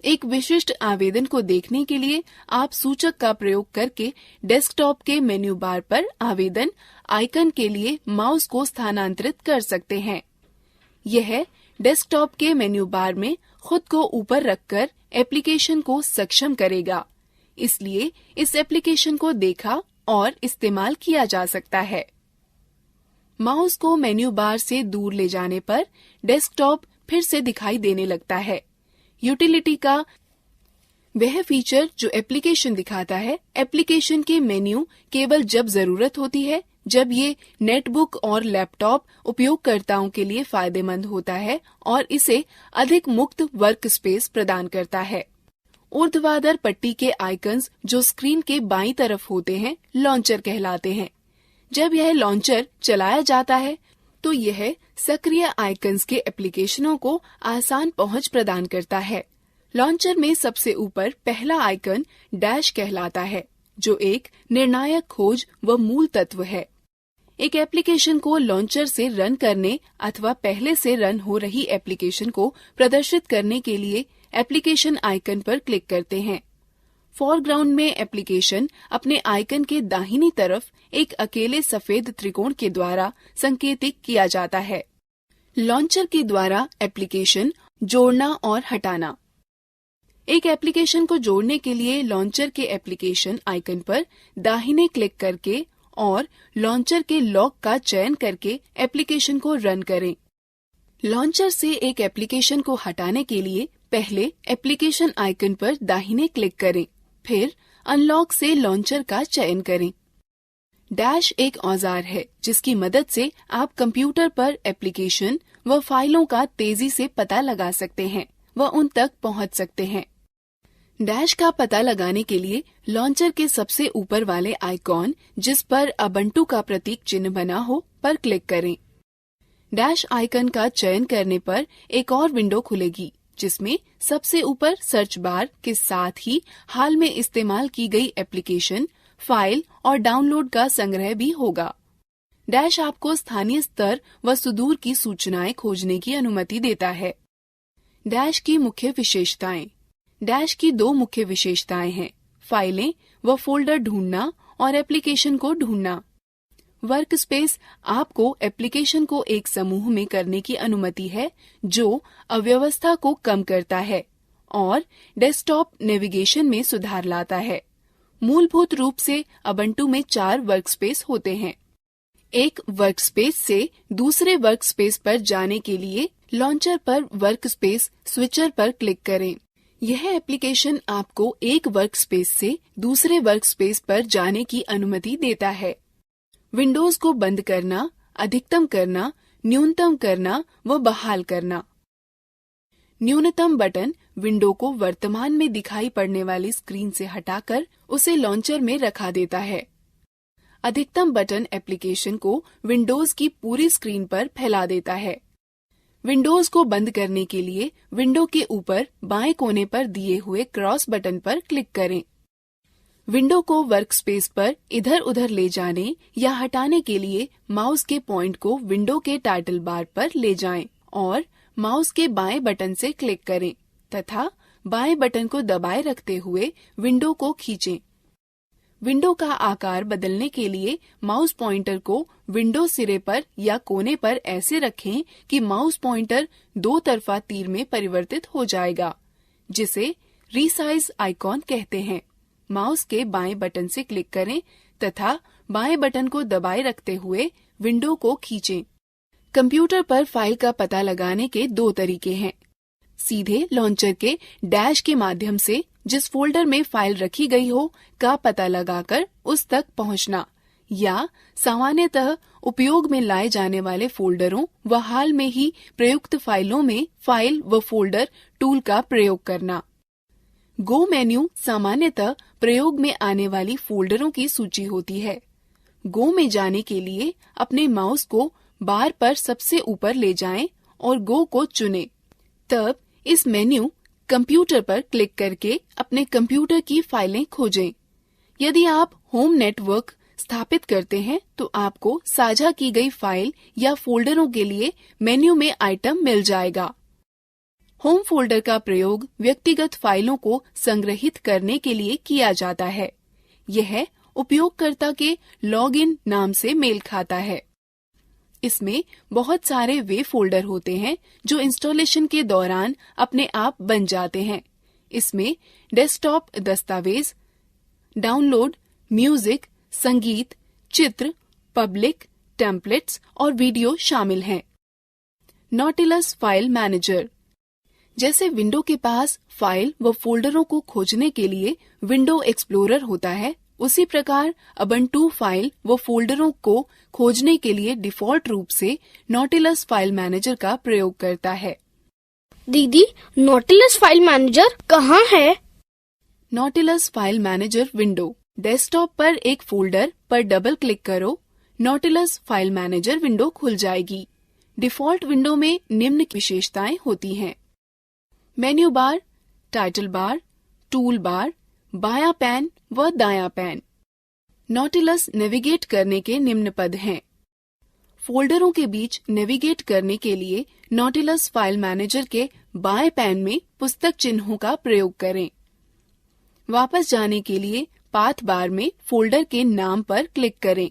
एक विशिष्ट आवेदन को देखने के लिए आप सूचक का प्रयोग करके डेस्कटॉप के मेन्यू बार पर आवेदन आइकन के लिए माउस को स्थानांतरित कर सकते हैं। यह डेस्कटॉप के मेन्यू बार में खुद को ऊपर रखकर एप्लीकेशन को सक्षम करेगा, इसलिए इस एप्लीकेशन को देखा और इस्तेमाल किया जा सकता है। माउस को मेन्यू बार से दूर ले जाने पर डेस्कटॉप फिर से दिखाई देने लगता है। यूटिलिटी का वह फीचर जो एप्लीकेशन दिखाता है, एप्लीकेशन के मेन्यू केवल जब जरूरत होती है, जब ये नेटबुक और लैपटॉप उपयोगकर्ताओं के लिए फायदेमंद होता है और इसे अधिक मुक्त वर्क स्पेस प्रदान करता है। ऊर्ध्वाधर पट्टी के आइकन्स जो स्क्रीन के बाईं तरफ होते हैं लॉन्चर कहलाते हैं। जब यह लॉन्चर चलाया जाता है तो यह सक्रिय आइकन्स के एप्लीकेशनों को आसान पहुंच प्रदान करता है। लॉन्चर में सबसे ऊपर पहला आइकन डैश कहलाता है जो एक निर्णायक खोज व मूल तत्व है। एक एप्लीकेशन को लॉन्चर से रन करने अथवा पहले से रन हो रही एप्लीकेशन को प्रदर्शित करने के लिए एप्लीकेशन आइकन पर क्लिक करते हैं। फोरग्राउंड में एप्लीकेशन अपने आइकन के दाहिनी तरफ एक अकेले सफेद त्रिकोण के द्वारा संकेतित किया जाता है। लॉन्चर के द्वारा एप्लीकेशन जोड़ना और हटाना। एक एप्लीकेशन को जोड़ने के लिए लॉन्चर के एप्लीकेशन आइकन पर दाहिने क्लिक करके और लॉन्चर के लॉक का चयन करके एप्लीकेशन को रन करें। लॉन्चर से एक एप्लीकेशन को हटाने के लिए पहले एप्लीकेशन आइकन पर दाहिने क्लिक करें, फिर अनलॉक से लॉन्चर का चयन करें। डैश एक औजार है जिसकी मदद से आप कंप्यूटर पर एप्लीकेशन व फाइलों का तेजी से पता लगा सकते हैं व उन तक पहुंच सकते हैं। डैश का पता लगाने के लिए लॉन्चर के सबसे ऊपर वाले आइकॉन जिस पर उबुंटू का प्रतीक चिन्ह बना हो पर क्लिक करें। डैश आइकन का चयन करने पर एक और विंडो खुलेगी जिसमें सबसे ऊपर सर्च बार के साथ ही हाल में इस्तेमाल की गई एप्लीकेशन, फाइल और डाउनलोड का संग्रह भी होगा। डैश आपको स्थानीय स्तर व सुदूर की सूचनाएं खोजने की अनुमति देता है। डैश की मुख्य विशेषताएं। डैश की दो मुख्य विशेषताएं हैं, फाइलें व फोल्डर ढूंढना और एप्लीकेशन को ढूंढना। वर्कस्पेस आपको एप्लीकेशन को एक समूह में करने की अनुमति है जो अव्यवस्था को कम करता है और डेस्कटॉप नेविगेशन में सुधार लाता है। मूलभूत रूप से उबुंटू में 4 वर्कस्पेस होते हैं। एक वर्कस्पेस से दूसरे वर्कस्पेस पर जाने के लिए लॉन्चर पर वर्कस्पेस स्विचर पर क्लिक करें। यह एप्लीकेशन आपको एक वर्कस्पेस से दूसरे वर्कस्पेस पर जाने की अनुमति देता है। विंडोज को बंद करना, अधिकतम करना, न्यूनतम करना व बहाल करना। न्यूनतम बटन विंडो को वर्तमान में दिखाई पड़ने वाली स्क्रीन से हटाकर उसे लॉन्चर में रखा देता है। अधिकतम बटन एप्लीकेशन को विंडोज की पूरी स्क्रीन पर फैला देता है। विंडोज को बंद करने के लिए विंडो के ऊपर बाएं कोने पर दिए हुए क्रॉस बटन पर क्लिक करें। विंडो को वर्कस्पेस पर इधर उधर ले जाने या हटाने के लिए माउस के पॉइंट को विंडो के टाइटल बार पर ले जाएं और माउस के बाएं बटन से क्लिक करें तथा बाएं बटन को दबाए रखते हुए विंडो को खींचें। विंडो का आकार बदलने के लिए माउस पॉइंटर को विंडो सिरे पर या कोने पर ऐसे रखें कि माउस पॉइंटर 2 तरफा तीर में परिवर्तित हो जाएगा, जिसे रीसाइज आइकॉन कहते हैं। माउस के बाएं बटन से क्लिक करें तथा बाएं बटन को दबाए रखते हुए विंडो को खींचें। कंप्यूटर पर फाइल का पता लगाने के 2 तरीके हैं। सीधे लॉन्चर के डैश के माध्यम से जिस फोल्डर में फाइल रखी गई हो का पता लगाकर उस तक पहुंचना, या सामान्यतः उपयोग में लाए जाने वाले फोल्डरों व हाल में ही प्रयुक्त फाइलों में फाइल व फोल्डर टूल का प्रयोग करना। गो मेन्यू सामान्यतः प्रयोग में आने वाली फोल्डरों की सूची होती है। गो में जाने के लिए अपने माउस को बार पर सबसे ऊपर ले जाएं और गो को चुनें। तब इस मेन्यू कंप्यूटर पर क्लिक करके अपने कंप्यूटर की फाइलें खोजें। यदि आप होम नेटवर्क स्थापित करते हैं तो आपको साझा की गई फाइल या फोल्डरों के लिए मेन्यू में आइटम मिल जाएगा। होम फोल्डर का प्रयोग व्यक्तिगत फाइलों को संग्रहित करने के लिए किया जाता है। यह उपयोगकर्ता के लॉगिन नाम से मेल खाता है। इसमें बहुत सारे वे फोल्डर होते हैं जो इंस्टॉलेशन के दौरान अपने आप बन जाते हैं। इसमें डेस्कटॉप दस्तावेज, डाउनलोड, म्यूजिक, संगीत, चित्र, पब्लिक, टेम्पलेट्स और वीडियो शामिल हैं। Nautilus file manager. जैसे विंडो के पास फाइल व फोल्डरों को खोजने के लिए विंडो एक्सप्लोरर होता है, उसी प्रकार उबुंटू फाइल व फोल्डरों को खोजने के लिए डिफॉल्ट रूप से नॉटिलस फाइल मैनेजर का प्रयोग करता है। दीदी, नॉटिलस फाइल मैनेजर कहाँ है? Nautilus file manager window. Desktop पर एक फोल्डर पर डबल क्लिक करो, नॉटिलस फाइल मैनेजर विंडो खुल जाएगी। डिफॉल्ट विंडो में निम्न विशेषताएं होती हैं: menu bar, title bar, tool bar, बायां पैन व दायां पैन। नॉटिलस नेविगेट करने के निम्न पद हैं। फोल्डरों के बीच नेविगेट करने के लिए नॉटिलस फाइल मैनेजर के बाएं पैन में पुस्तक चिन्हों का प्रयोग करें। वापस जाने के लिए पाथ बार में फोल्डर के नाम पर क्लिक करें।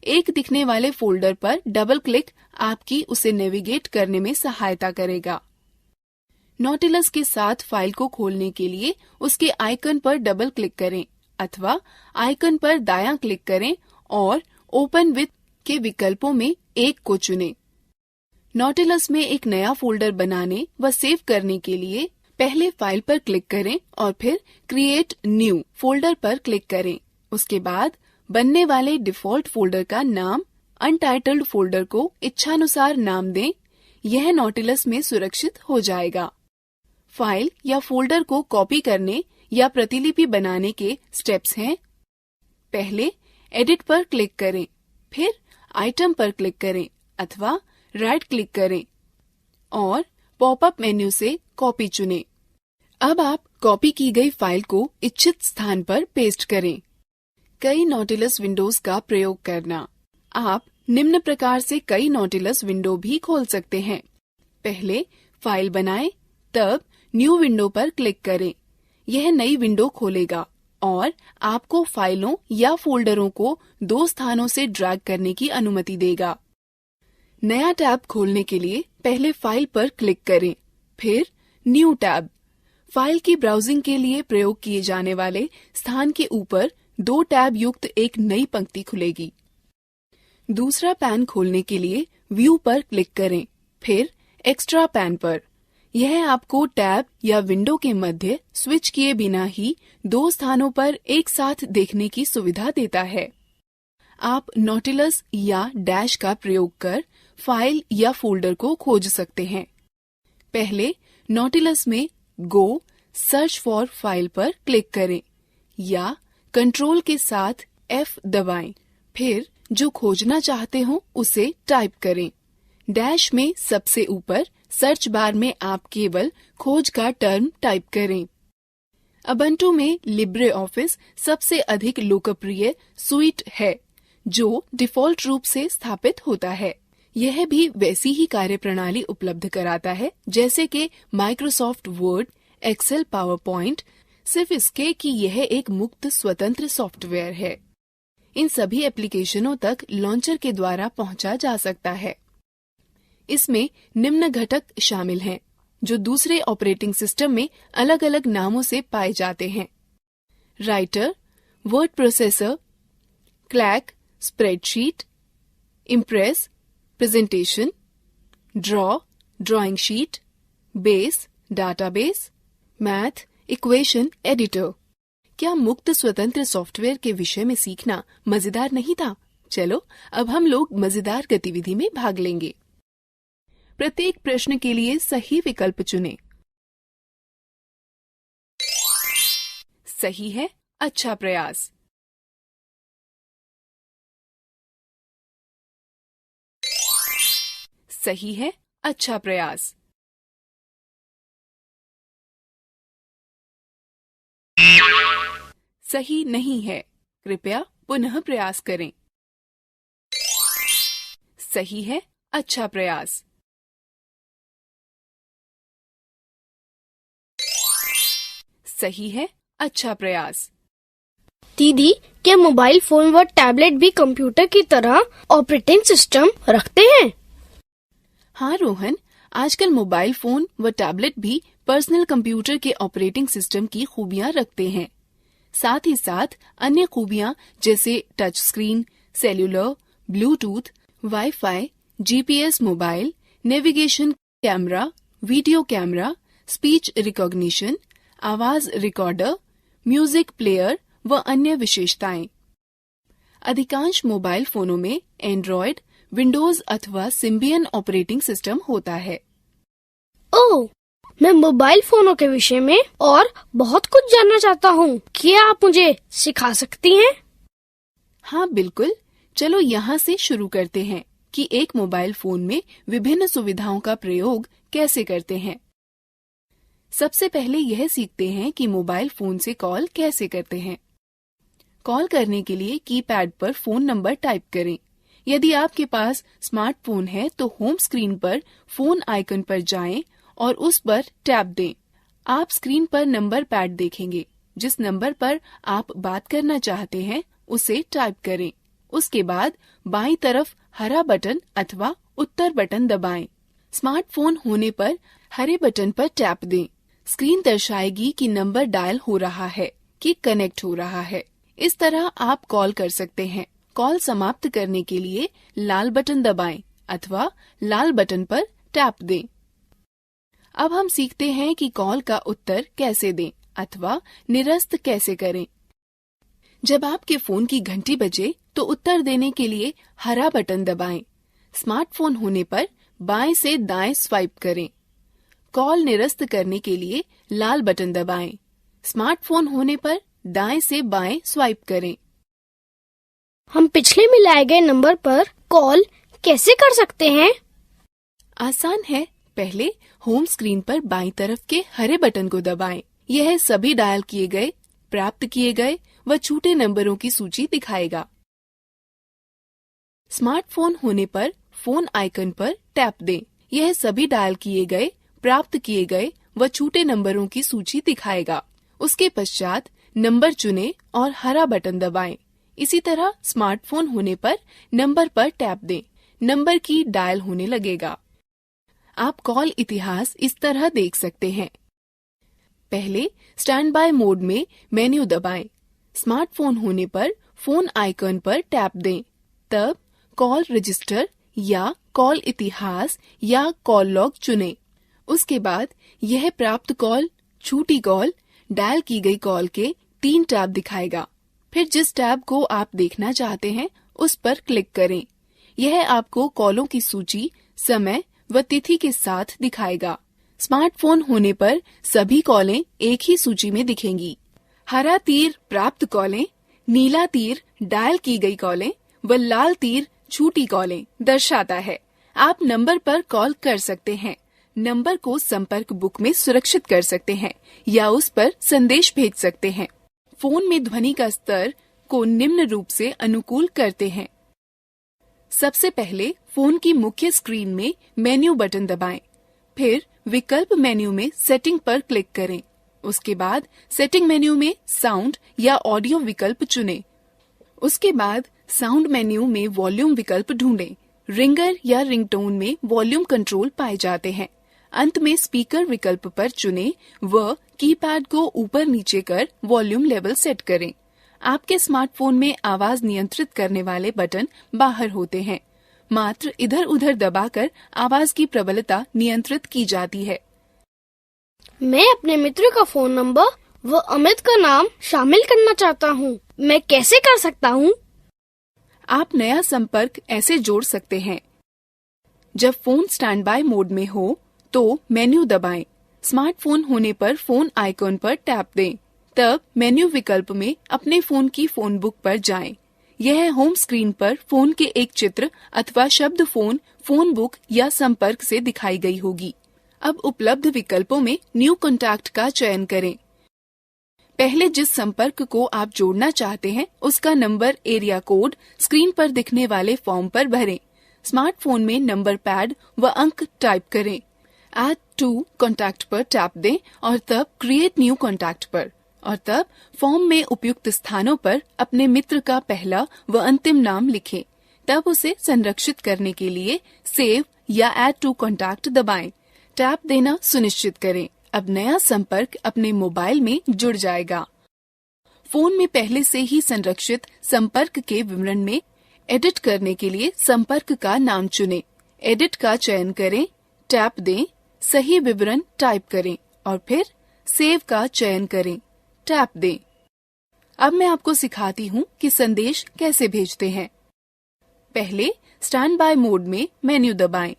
एक दिखने वाले फोल्डर पर डबल क्लिक आपकी उसे नेविगेट करने में सहायता करेगा। नॉटिलस के साथ फाइल को खोलने के लिए उसके आइकन पर डबल क्लिक करें अथवा आइकन पर दायां क्लिक करें और ओपन विथ के विकल्पों में एक को चुनें। नॉटिलस में एक नया फोल्डर बनाने व सेव करने के लिए पहले फाइल पर क्लिक करें और फिर क्रिएट न्यू फोल्डर पर क्लिक करें। उसके बाद बनने वाले डिफॉल्ट फोल्डर का नाम अनटाइटल्ड फोल्डर को इच्छानुसार नाम दें। यह नॉटिलस में सुरक्षित हो जाएगा। फाइल या फोल्डर को कॉपी करने या प्रतिलिपि बनाने के स्टेप्स हैं। पहले एडिट पर क्लिक करें, फिर आइटम पर क्लिक करें अथवा राइट क्लिक करें और पॉपअप मेन्यू से कॉपी चुनें। अब आप कॉपी की गई फाइल को इच्छित स्थान पर पेस्ट करें। कई नॉटिलस विंडोज का प्रयोग करना। आप निम्न प्रकार से कई नॉटिलस विंडो भी खोल सकते हैं। पहले फाइल बनाएं, तब न्यू विंडो पर क्लिक करें। यह नई विंडो खोलेगा और आपको फाइलों या फोल्डरों को 2 स्थानों से ड्रैग करने की अनुमति देगा। नया टैब खोलने के लिए पहले फाइल पर क्लिक करें, फिर न्यू टैब। फाइल की ब्राउजिंग के लिए प्रयोग किए जाने वाले स्थान के ऊपर 2 टैब युक्त एक नई पंक्ति खुलेगी। दूसरा पैन खोलने के लिए व्यू पर क्लिक करें, फिर एक्स्ट्रा पैन पर। यह आपको टैब या विंडो के मध्य स्विच किए बिना ही 2 स्थानों पर एक साथ देखने की सुविधा देता है। आप नॉटिलस या डैश का प्रयोग कर फाइल या फोल्डर को खोज सकते हैं। पहले नॉटिलस में गो सर्च फॉर फाइल पर क्लिक करें या कंट्रोल के साथ F दबाएं। फिर जो खोजना चाहते हो उसे टाइप करें। डैश में सबसे ऊपर सर्च बार में आप केवल खोज का टर्म टाइप करें। उबुंटू में लिब्रे ऑफिस सबसे अधिक लोकप्रिय सुइट है जो डिफॉल्ट रूप से स्थापित होता है। यह भी वैसी ही कार्यप्रणाली उपलब्ध कराता है जैसे कि Microsoft Word, Excel, PowerPoint, सिर्फ इसके कि यह एक मुक्त स्वतंत्र सॉफ्टवेयर है। इन सभी एप्लीकेशनों तक लॉन्चर के द्वारा पहुंचा जा सकता है। इसमें निम्न घटक शामिल हैं जो दूसरे ऑपरेटिंग सिस्टम में अलग अलग नामों से पाए जाते हैं: writer, word processor, clack, spreadsheet, impress, presentation, draw, drawing sheet, base, database, math, equation editor. क्या मुक्त स्वतंत्र सॉफ्टवेयर के विषय में सीखना मजेदार नहीं था? चलो अब हम लोग मजेदार गतिविधि में भाग लेंगे। प्रत्येक प्रश्न के लिए सही विकल्प चुनें। सही है, अच्छा प्रयास। सही है, अच्छा प्रयास। सही नहीं है, कृपया पुनः प्रयास करें। सही है, अच्छा प्रयास। सही है, अच्छा प्रयास। दीदी, क्या मोबाइल फोन व टैबलेट भी कंप्यूटर की तरह ऑपरेटिंग सिस्टम रखते हैं? हाँ रोहन, आजकल मोबाइल फोन व टैबलेट भी पर्सनल कंप्यूटर के ऑपरेटिंग सिस्टम की खूबियां रखते हैं। साथ ही साथ अन्य खूबियां जैसे touch screen, cellular, Bluetooth, wifi, GPS mobile, navigation, camera, video camera, speech recognition, आवाज रिकॉर्डर, म्यूजिक प्लेयर व अन्य विशेषताएं। अधिकांश मोबाइल फोनों में एंड्रॉयड, विंडोज अथवा सिम्बियन ऑपरेटिंग सिस्टम होता है। ओह, मैं मोबाइल फोनों के विषय में और बहुत कुछ जानना चाहता हूँ। क्या आप मुझे सिखा सकती हैं? हाँ बिल्कुल, चलो यहाँ से शुरू करते हैं कि एक मोबाइल फोन में विभिन्न सुविधाओं का प्रयोग कैसे करते हैं। सबसे पहले यह सीखते हैं कि मोबाइल फोन से कॉल कैसे करते हैं। कॉल करने के लिए कीपैड पर फोन नंबर टाइप करें। यदि आपके पास स्मार्टफोन है तो होम स्क्रीन पर फोन आइकन पर जाएं और उस पर टैप दें। आप स्क्रीन पर नंबर पैड देखेंगे। जिस नंबर पर आप बात करना चाहते हैं उसे टाइप करें। उसके बाद बाईं तरफ हरा बटन अथवा उत्तर बटन दबाएं। स्मार्टफोन होने पर हरे बटन पर टैप दें। स्क्रीन दर्शाएगी कि नंबर डायल हो रहा है कि कनेक्ट हो रहा है। इस तरह आप कॉल कर सकते हैं। कॉल समाप्त करने के लिए लाल बटन दबाएं अथवा लाल बटन पर टैप दें। अब हम सीखते हैं कि कॉल का उत्तर कैसे दें अथवा निरस्त कैसे करें। जब आपके फोन की घंटी बजे तो उत्तर देने के लिए हरा बटन दबाएं। स्मार्टफोन होने पर बाएं से दाएं स्वाइप करें। कॉल निरस्त करने के लिए लाल बटन दबाएं। स्मार्टफोन होने पर दाएं से बाएं स्वाइप करें। हम पिछले मिलाए गए नंबर पर कॉल कैसे कर सकते हैं? आसान है। पहले होम स्क्रीन पर बाईं तरफ के हरे बटन को दबाएं। यह सभी डायल किए गए, प्राप्त किए गए व छूटे नंबरों की सूची दिखाएगा। स्मार्टफोन होने पर फोन आइकन पर टैप दें। यह सभी डायल किए गए, प्राप्त किए गए व छूटे नंबरों की सूची दिखाएगा। उसके पश्चात नंबर चुनें और हरा बटन दबाएं। इसी तरह स्मार्टफोन होने पर नंबर पर टैप दें। नंबर की डायल होने लगेगा। आप कॉल इतिहास इस तरह देख सकते हैं। पहले स्टैंड बाय मोड में मेन्यू दबाएं। स्मार्टफोन होने पर फोन आइकन पर टैप दें। तब कॉल रजिस्टर या कॉल इतिहास या कॉल लॉग चुनें। उसके बाद यह प्राप्त कॉल, छूटी कॉल, डायल की गई कॉल के 3 टैब दिखाएगा। फिर जिस टैब को आप देखना चाहते हैं उस पर क्लिक करें। यह आपको कॉलों की सूची, समय व तिथि के साथ दिखाएगा। स्मार्टफोन होने पर सभी कॉलें एक ही सूची में दिखेंगी। हरा तीर प्राप्त कॉलें, नीला तीर डायल की गई कॉलें व लाल तीर छूटी कॉलें दर्शाता है। आप नंबर पर कॉल कर सकते हैं, नंबर को संपर्क बुक में सुरक्षित कर सकते हैं या उस पर संदेश भेज सकते हैं। फोन में ध्वनि का स्तर को निम्न रूप से अनुकूल करते हैं। सबसे पहले फोन की मुख्य स्क्रीन में मेन्यू बटन दबाएं। फिर विकल्प मेन्यू में सेटिंग पर क्लिक करें। उसके बाद सेटिंग मेन्यू में साउंड या ऑडियो विकल्प चुनें। उसके बाद साउंड मेन्यू में वॉल्यूम विकल्प ढूंढें। रिंगर या रिंगटोन में वॉल्यूम कंट्रोल पाए जाते हैं। अंत में स्पीकर विकल्प पर चुनें व कीपैड को ऊपर नीचे कर वॉल्यूम लेवल सेट करें। आपके स्मार्टफोन में आवाज नियंत्रित करने वाले बटन बाहर होते हैं। मात्र इधर उधर दबाकर आवाज की प्रबलता नियंत्रित की जाती है। मैं अपने मित्र का फोन नंबर व अमित का नाम शामिल करना चाहता हूँ। मैं कैसे कर सकता हूँ? आप नया संपर्क ऐसे जोड़ सकते हैं। जब फोन स्टैंड बाय मोड में हो तो मेन्यू दबाएं। स्मार्टफोन होने पर फोन आइकन पर टैप दें। तब मेन्यू विकल्प में अपने फोन की फोन बुक पर जाएं। यह होम स्क्रीन पर फोन के एक चित्र अथवा शब्द फोन बुक या संपर्क से दिखाई गई होगी। अब उपलब्ध विकल्पों में न्यू कॉन्टैक्ट का चयन करें। पहले जिस संपर्क को आप जोड़ना चाहते हैं उसका नंबर, एरिया कोड स्क्रीन पर दिखने वाले फॉर्म पर भरें। स्मार्टफोन में नंबर पैड व अंक टाइप करें। ऐड टू कॉन्टैक्ट पर टैप दें और तब क्रिएट न्यू कॉन्टैक्ट पर, और तब फॉर्म में उपयुक्त स्थानों पर अपने मित्र का पहला व अंतिम नाम लिखें। तब उसे संरक्षित करने के लिए सेव या ऐड टू कॉन्टैक्ट दबाएं। टैप देना सुनिश्चित करें। अब नया संपर्क अपने मोबाइल में जुड़ जाएगा। फोन में पहले से ही संरक्षित संपर्क के विवरण में एडिट करने के लिए संपर्क का नाम चुनें। एडिट का चयन करें, टैप दें, सही विवरण टाइप करें और फिर सेव का चयन करें, टैप दें। अब मैं आपको सिखाती हूँ कि संदेश कैसे भेजते हैं। पहले स्टैंड बाय मोड में मेन्यू दबाएं,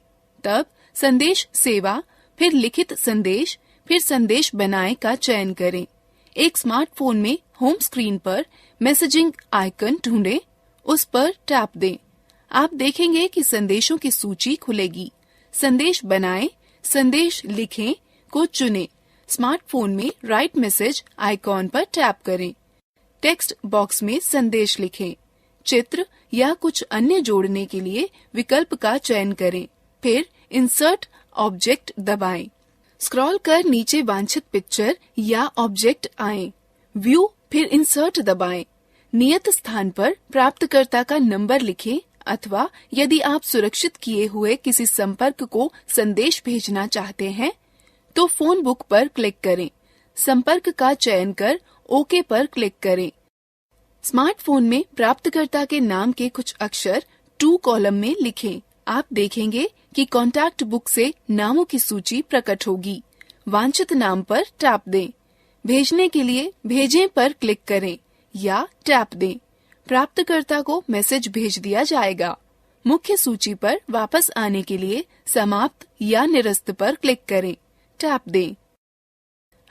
तब संदेश सेवा, फिर लिखित संदेश, फिर संदेश बनाएं का चयन करें। एक स्मार्टफोन में होम स्क्रीन पर मैसेजिंग आइकन ढूंढें, उस पर टैप दें। आप देखेंगे कि संदेशों की सूची खुलेगी। संदेश बनाएं, संदेश लिखें को चुनें। स्मार्टफोन में राइट मैसेज आइकॉन पर टैप करें। टेक्स्ट बॉक्स में संदेश लिखें। चित्र या कुछ अन्य जोड़ने के लिए विकल्प का चयन करें। फिर इंसर्ट ऑब्जेक्ट दबाएं। स्क्रॉल कर नीचे वांछित पिक्चर या ऑब्जेक्ट आए। व्यू फिर इंसर्ट दबाएं। नियत स्थान पर प्राप्तकर्ता का नंबर लिखें अथवा यदि आप सुरक्षित किए हुए किसी संपर्क को संदेश भेजना चाहते हैं तो फोन बुक पर क्लिक करें। संपर्क का चयन कर ओके पर क्लिक करें। स्मार्टफोन में प्राप्तकर्ता के नाम के कुछ अक्षर टू कॉलम में लिखें। आप देखेंगे कि कॉन्टैक्ट बुक से नामों की सूची प्रकट होगी। वांछित नाम पर टैप दें। भेजने के लिए भेजें पर क्लिक करें या टैप दें। प्राप्तकर्ता को मैसेज भेज दिया जाएगा। मुख्य सूची पर वापस आने के लिए समाप्त या निरस्त पर क्लिक करें, टैप दें।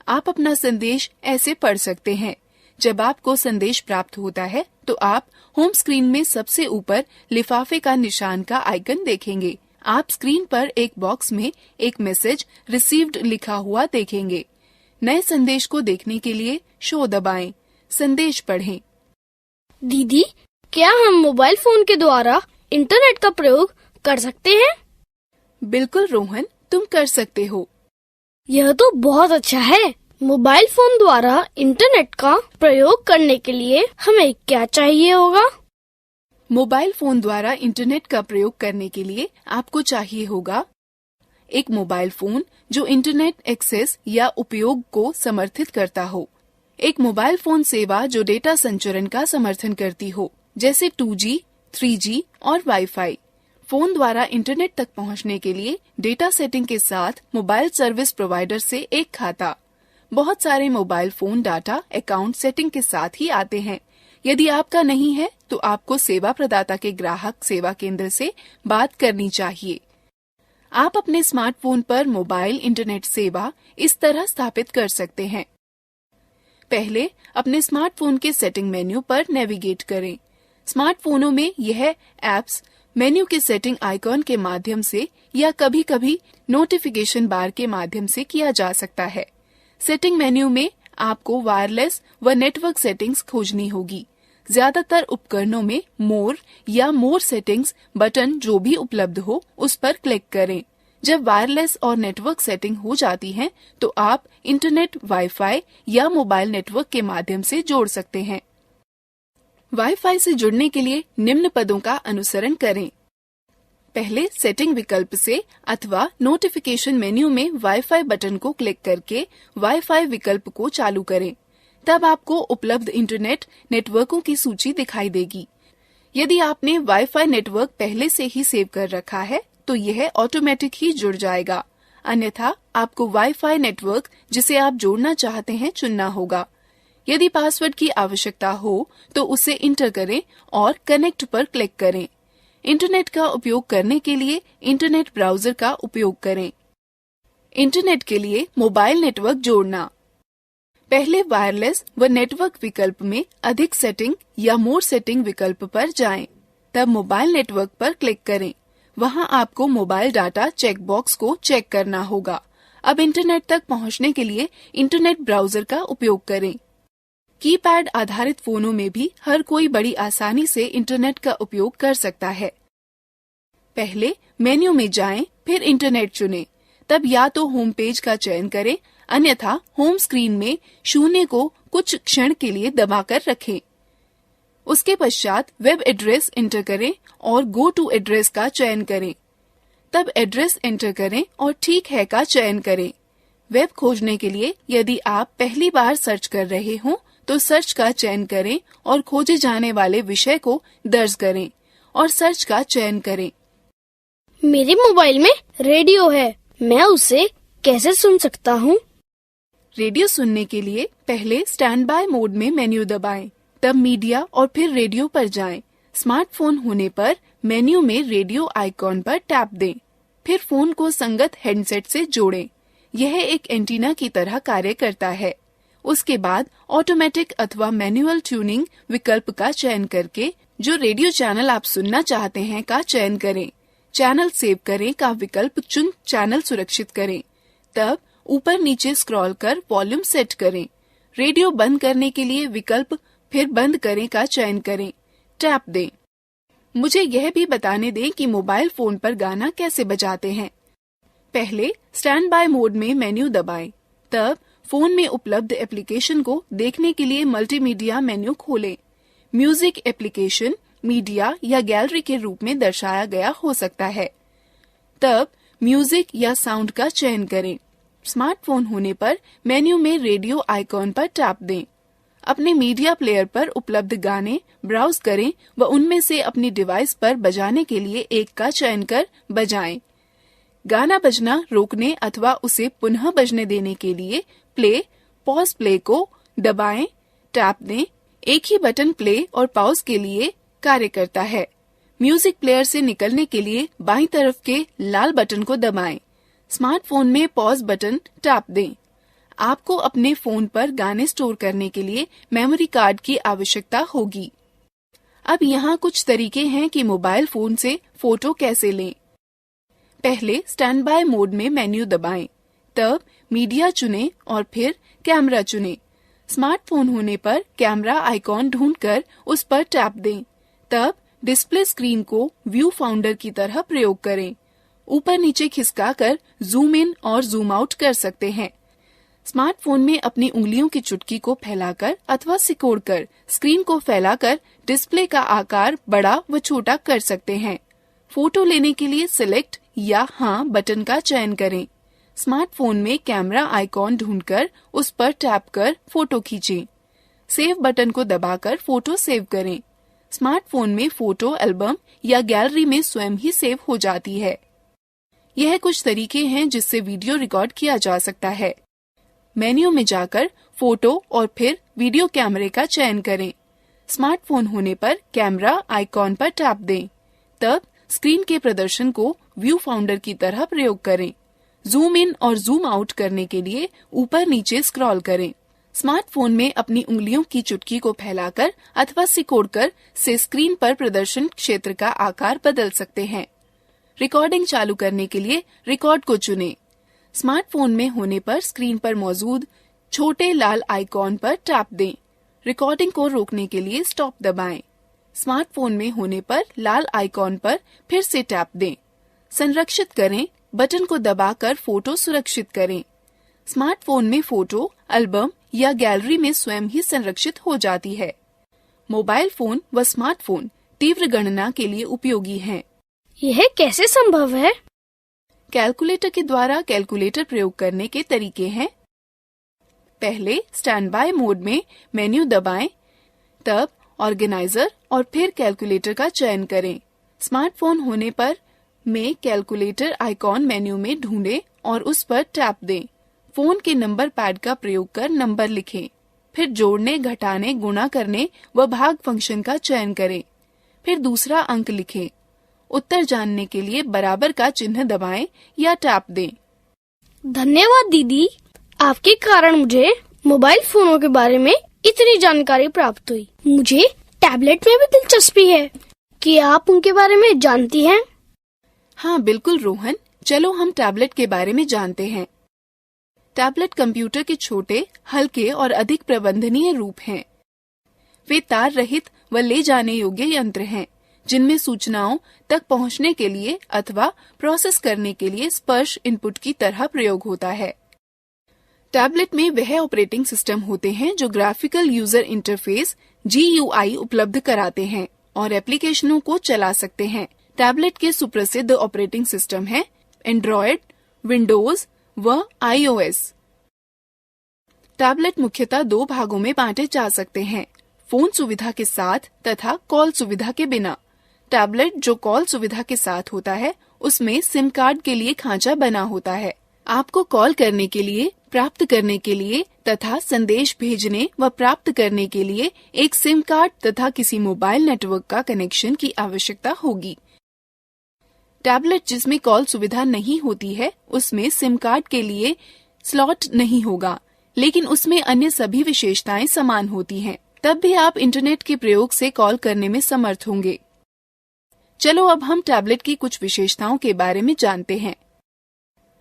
आप अपना संदेश ऐसे पढ़ सकते हैं। जब आपको संदेश प्राप्त होता है तो आप होम स्क्रीन में सबसे ऊपर लिफाफे का निशान का आइकन देखेंगे। आप स्क्रीन पर एक बॉक्स में एक मैसेज रिसीव्ड लिखा हुआ देखेंगे। नए संदेश को देखने के लिए शो दबाएं, संदेश पढ़ें। दीदी, क्या हम मोबाइल फोन के द्वारा इंटरनेट का प्रयोग कर सकते हैं? बिल्कुल रोहन, तुम कर सकते हो। यह तो बहुत अच्छा है। मोबाइल फोन द्वारा इंटरनेट का प्रयोग करने के लिए हमें क्या चाहिए होगा? मोबाइल फोन द्वारा इंटरनेट का प्रयोग करने के लिए आपको चाहिए होगा एक मोबाइल फोन जो इंटरनेट एक्सेस या उपयोग को समर्थित करता हो, एक मोबाइल फोन सेवा जो डेटा संचरण का समर्थन करती हो, जैसे 2G, 3G और वाईफाई। फोन द्वारा इंटरनेट तक पहुंचने के लिए डेटा सेटिंग के साथ मोबाइल सर्विस प्रोवाइडर से एक खाता। बहुत सारे mobile phone data account setting के साथ ही आते हैं। यदि आपका नहीं है तो आपको सेवा प्रदाता के ग्राहक सेवा केंद्र से बात करनी चाहिए। आप अपने स्मार्टफोन पर मोबाइल इंटरनेट सेवा इस तरह स्थापित कर सकते हैं। पहले अपने स्मार्टफोन के सेटिंग मेन्यू पर नेविगेट करें। स्मार्टफोनों में यह एप्स मेन्यू के सेटिंग आइकॉन के माध्यम से या कभी-कभी नोटिफिकेशन बार के माध्यम से किया जा सकता है। सेटिंग मेन्यू में आपको वायरलेस व नेटवर्क सेटिंग्स खोजनी होगी। ज्यादातर उपकरणों में मोर या मोर सेटिंग्स बटन जो भी उपलब्ध हो उस पर क्लिक करें। जब वायरलेस और नेटवर्क सेटिंग हो जाती है तो आप इंटरनेट, वाईफाई या मोबाइल नेटवर्क के माध्यम से जोड़ सकते हैं। वाईफाई से जुड़ने के लिए निम्न पदों का अनुसरण करें। पहले सेटिंग विकल्प से अथवा नोटिफिकेशन मेन्यू में वाईफाई बटन को क्लिक करके वाईफाई विकल्प को चालू करें। तब आपको उपलब्ध इंटरनेट नेटवर्कों की सूची दिखाई देगी। यदि आपने वाईफाई नेटवर्क पहले से ही सेव कर रखा है तो यह ऑटोमेटिक ही जुड़ जाएगा। अन्यथा आपको वाईफाई नेटवर्क जिसे आप जोड़ना चाहते हैं चुनना होगा। यदि पासवर्ड की आवश्यकता हो तो उसे इंटर करें और कनेक्ट पर क्लिक करें। इंटरनेट का उपयोग करने के लिए इंटरनेट ब्राउजर का उपयोग करें। इंटरनेट के लिए मोबाइल नेटवर्क जोड़ना। पहले वायरलेस व नेटवर्क विकल्प में अधिक सेटिंग या मोर सेटिंग विकल्प पर जाएं। तब मोबाइल नेटवर्क पर क्लिक करें। वहां आपको मोबाइल डाटा चेक बॉक्स को चेक करना होगा। अब इंटरनेट तक पहुंचने के लिए इंटरनेट ब्राउजर का उपयोग करें। कीपैड आधारित फोनों में भी हर कोई बड़ी आसानी से इंटरनेट का उपयोग कर सकता है। पहले मेन्यू में जाएं, फिर इंटरनेट चुनें। तब या तो होम पेज का चयन करें, अन्यथा होम स्क्रीन में 0 को कुछ क्षण के लिए दबाकर रखें। उसके पश्चात वेब एड्रेस इंटर करें और गो टू एड्रेस का चयन करें। तब एड्रेस इंटर करें और ठीक है का चयन करें। वेब खोजने के लिए यदि आप पहली बार सर्च कर रहे हों तो सर्च का चयन करें और खोजे जाने वाले विषय को दर्ज करें और सर्च का चयन करें। मेरे मोबाइल में रेडियो है, मैं उसे कैसे सुन सकता हूँ? रेडियो सुनने के लिए पहले स्टैंड बाय मोड में मेन्यू दबाएं, तब मीडिया और फिर रेडियो पर जाएं। स्मार्टफोन होने पर मेन्यू में रेडियो आइकॉन पर टैप दें, फिर फोन को संगत हेडसेट से जोड़ें। यह एक एंटीना की तरह कार्य करता है। उसके बाद ऑटोमेटिक अथवा मैनुअल ट्यूनिंग विकल्प का चयन करके जो रेडियो चैनल आप सुनना चाहते हैं का चयन करें। चैनल सेव करें का विकल्प चुन चैनल सुरक्षित करें। तब ऊपर नीचे स्क्रॉल कर वॉल्यूम सेट करें। रेडियो बंद करने के लिए विकल्प फिर बंद करें का चयन करें। टैप दें। मुझे यह भी बताने दें कि मोबाइल फोन पर गाना कैसे बजाते हैं। पहले स्टैंड बाय मोड में मेन्यू दबाएं, तब फोन में उपलब्ध एप्लीकेशन को देखने के लिए मल्टीमीडिया मेन्यू खोलें। म्यूजिक एप्लीकेशन मीडिया या गैलरी के रूप में दर्शाया गया हो सकता है। तब म्यूजिक या साउंड का चयन करें। स्मार्टफोन होने पर मेन्यू में रेडियो आइकॉन पर टैप दें। अपने मीडिया प्लेयर पर उपलब्ध गाने ब्राउज करें व उनमें से अपनी डिवाइस पर बजाने के लिए एक का चयन कर बजाएं। गाना बजना रोकने अथवा उसे पुनः बजने देने के लिए प्ले, पॉज प्ले को दबाएं, टैप दें। एक ही बटन प्ले और पॉज के लिए कार्य करता है। म्यूजिक प्लेयर से निकलने के लिए बाईं तरफ के लाल बटन को दबाएं। स्मार्टफोन में पॉज बटन टैप दें। आपको अपने फोन पर गाने स्टोर करने के लिए मेमोरी कार्ड की आवश्यकता होगी। अब यहाँ कुछ तरीके हैं कि मोबाइल फोन से फोटो कैसे लें। पहले स्टैंड बाय मोड में मेन्यू दबाएं, तब मीडिया चुनें और फिर कैमरा चुनें। स्मार्टफोन होने पर कैमरा आइकॉन ढूंढकर उस पर टैप दें, तब डिस्प्ले स्क्रीन को व्यू फाउंडर की तरह प्रयोग करें। ऊपर नीचे खिसकाकर जूम इन और जूम आउट कर सकते हैं। स्मार्टफोन में अपनी उंगलियों की चुटकी को फैलाकर अथवा सिकोड़कर स्क्रीन को फैलाकर डिस्प्ले का आकार बड़ा व छोटा कर सकते हैं। फोटो लेने के लिए सिलेक्ट या हाँ बटन का चयन करें। स्मार्टफोन में कैमरा आइकॉन ढूंढकर उस पर टैप कर फोटो खींचें। सेव बटन को दबाकर फोटो सेव करें। स्मार्टफोन में फोटो एल्बम या गैलरी में स्वयं ही सेव हो जाती है। यह कुछ तरीके हैं जिससे वीडियो रिकॉर्ड किया जा सकता है। मेन्यू में जाकर फोटो और फिर वीडियो कैमरे का चयन करें। स्मार्टफोन होने पर कैमरा आइकॉन पर टैप दें, तब स्क्रीन के प्रदर्शन को व्यू फाउंडर की तरह प्रयोग करें। जूम इन और जूम आउट करने के लिए ऊपर नीचे स्क्रॉल करें। स्मार्टफोन में अपनी उंगलियों की चुटकी को फैलाकर अथवा सिकोड़कर से स्क्रीन पर प्रदर्शन क्षेत्र का आकार बदल सकते हैं। रिकॉर्डिंग चालू करने के लिए रिकॉर्ड को चुनें। स्मार्टफोन में होने पर स्क्रीन पर मौजूद छोटे लाल आइकॉन पर टैप दें। रिकॉर्डिंग को रोकने के लिए स्टॉप दबाएं। स्मार्टफोन में होने पर लाल आइकॉन पर फिर से टैप दें। संरक्षित करें बटन को दबाकर फोटो सुरक्षित करें। स्मार्टफोन में फोटो एल्बम या गैलरी में स्वयं ही संरक्षित हो जाती है। मोबाइल फोन व स्मार्टफोन तीव्र गणना के लिए उपयोगी हैं। यह कैसे संभव है? कैलकुलेटर के द्वारा कैलकुलेटर प्रयोग करने के तरीके हैं। पहले स्टैंड बाय मोड में मेन्यू दबाएं, तब ऑर्गेनाइजर और फिर कैलकुलेटर का चयन करें। स्मार्टफोन होने पर में कैलकुलेटर आइकॉन मेन्यू में ढूंढें और उस पर टैप दें। फोन के नंबर पैड का प्रयोग कर नंबर लिखें। फिर जोड़ने, घटाने, गुणा करने व भाग फंक्शन का चयन करें। फिर दूसरा अंक लिखें। उत्तर जानने के लिए बराबर का चिन्ह दबाएं या टैप दें। धन्यवाद दीदी, आपके कारण मुझे मोबाइल फोनों के बारे में इतनी जानकारी प्राप्त हुई। मुझे टैबलेट में भी दिलचस्पी है। क्या आप उनके बारे में जानती हैं? हाँ बिल्कुल रोहन, चलो हम टैबलेट के बारे में जानते हैं। टैबलेट कंप्यूटर के छोटे, हल्के और अधिक प्रबंधनीय रूप हैं। वे तार रहित व ले जाने योग्य यंत्र हैं, जिनमें सूचनाओं तक पहुंचने के लिए अथवा प्रोसेस करने के लिए स्पर्श इनपुट की तरह प्रयोग होता है। टैबलेट में वह ऑपरेटिंग सिस्टम होते हैं जो ग्राफिकल यूजर इंटरफेस GUI उपलब्ध कराते हैं और एप्लीकेशनों को चला सकते हैं। टैबलेट के सुप्रसिद्ध ऑपरेटिंग सिस्टम हैं एंड्रॉयड, विंडोज व iOS। टैबलेट मुख्यतः दो भागों में बांटे जा सकते हैं, फोन सुविधा के साथ तथा कॉल सुविधा के बिना। टैबलेट जो कॉल सुविधा के साथ होता है, उसमें सिम कार्ड के लिए खांचा बना होता है। आपको कॉल करने के लिए, प्राप्त करने के लिए तथा संदेश भेजने व प्राप्त करने के लिए एक सिम कार्ड तथा किसी मोबाइल नेटवर्क का कनेक्शन की आवश्यकता होगी। टैबलेट जिसमें कॉल सुविधा नहीं होती है, उसमें सिम कार्ड के लिए स्लॉट नहीं होगा, लेकिन उसमें अन्य सभी विशेषताएं समान होती हैं। तब भी आप इंटरनेट के प्रयोग से कॉल करने में समर्थ होंगे। चलो अब हम टैबलेट की कुछ विशेषताओं के बारे में जानते हैं।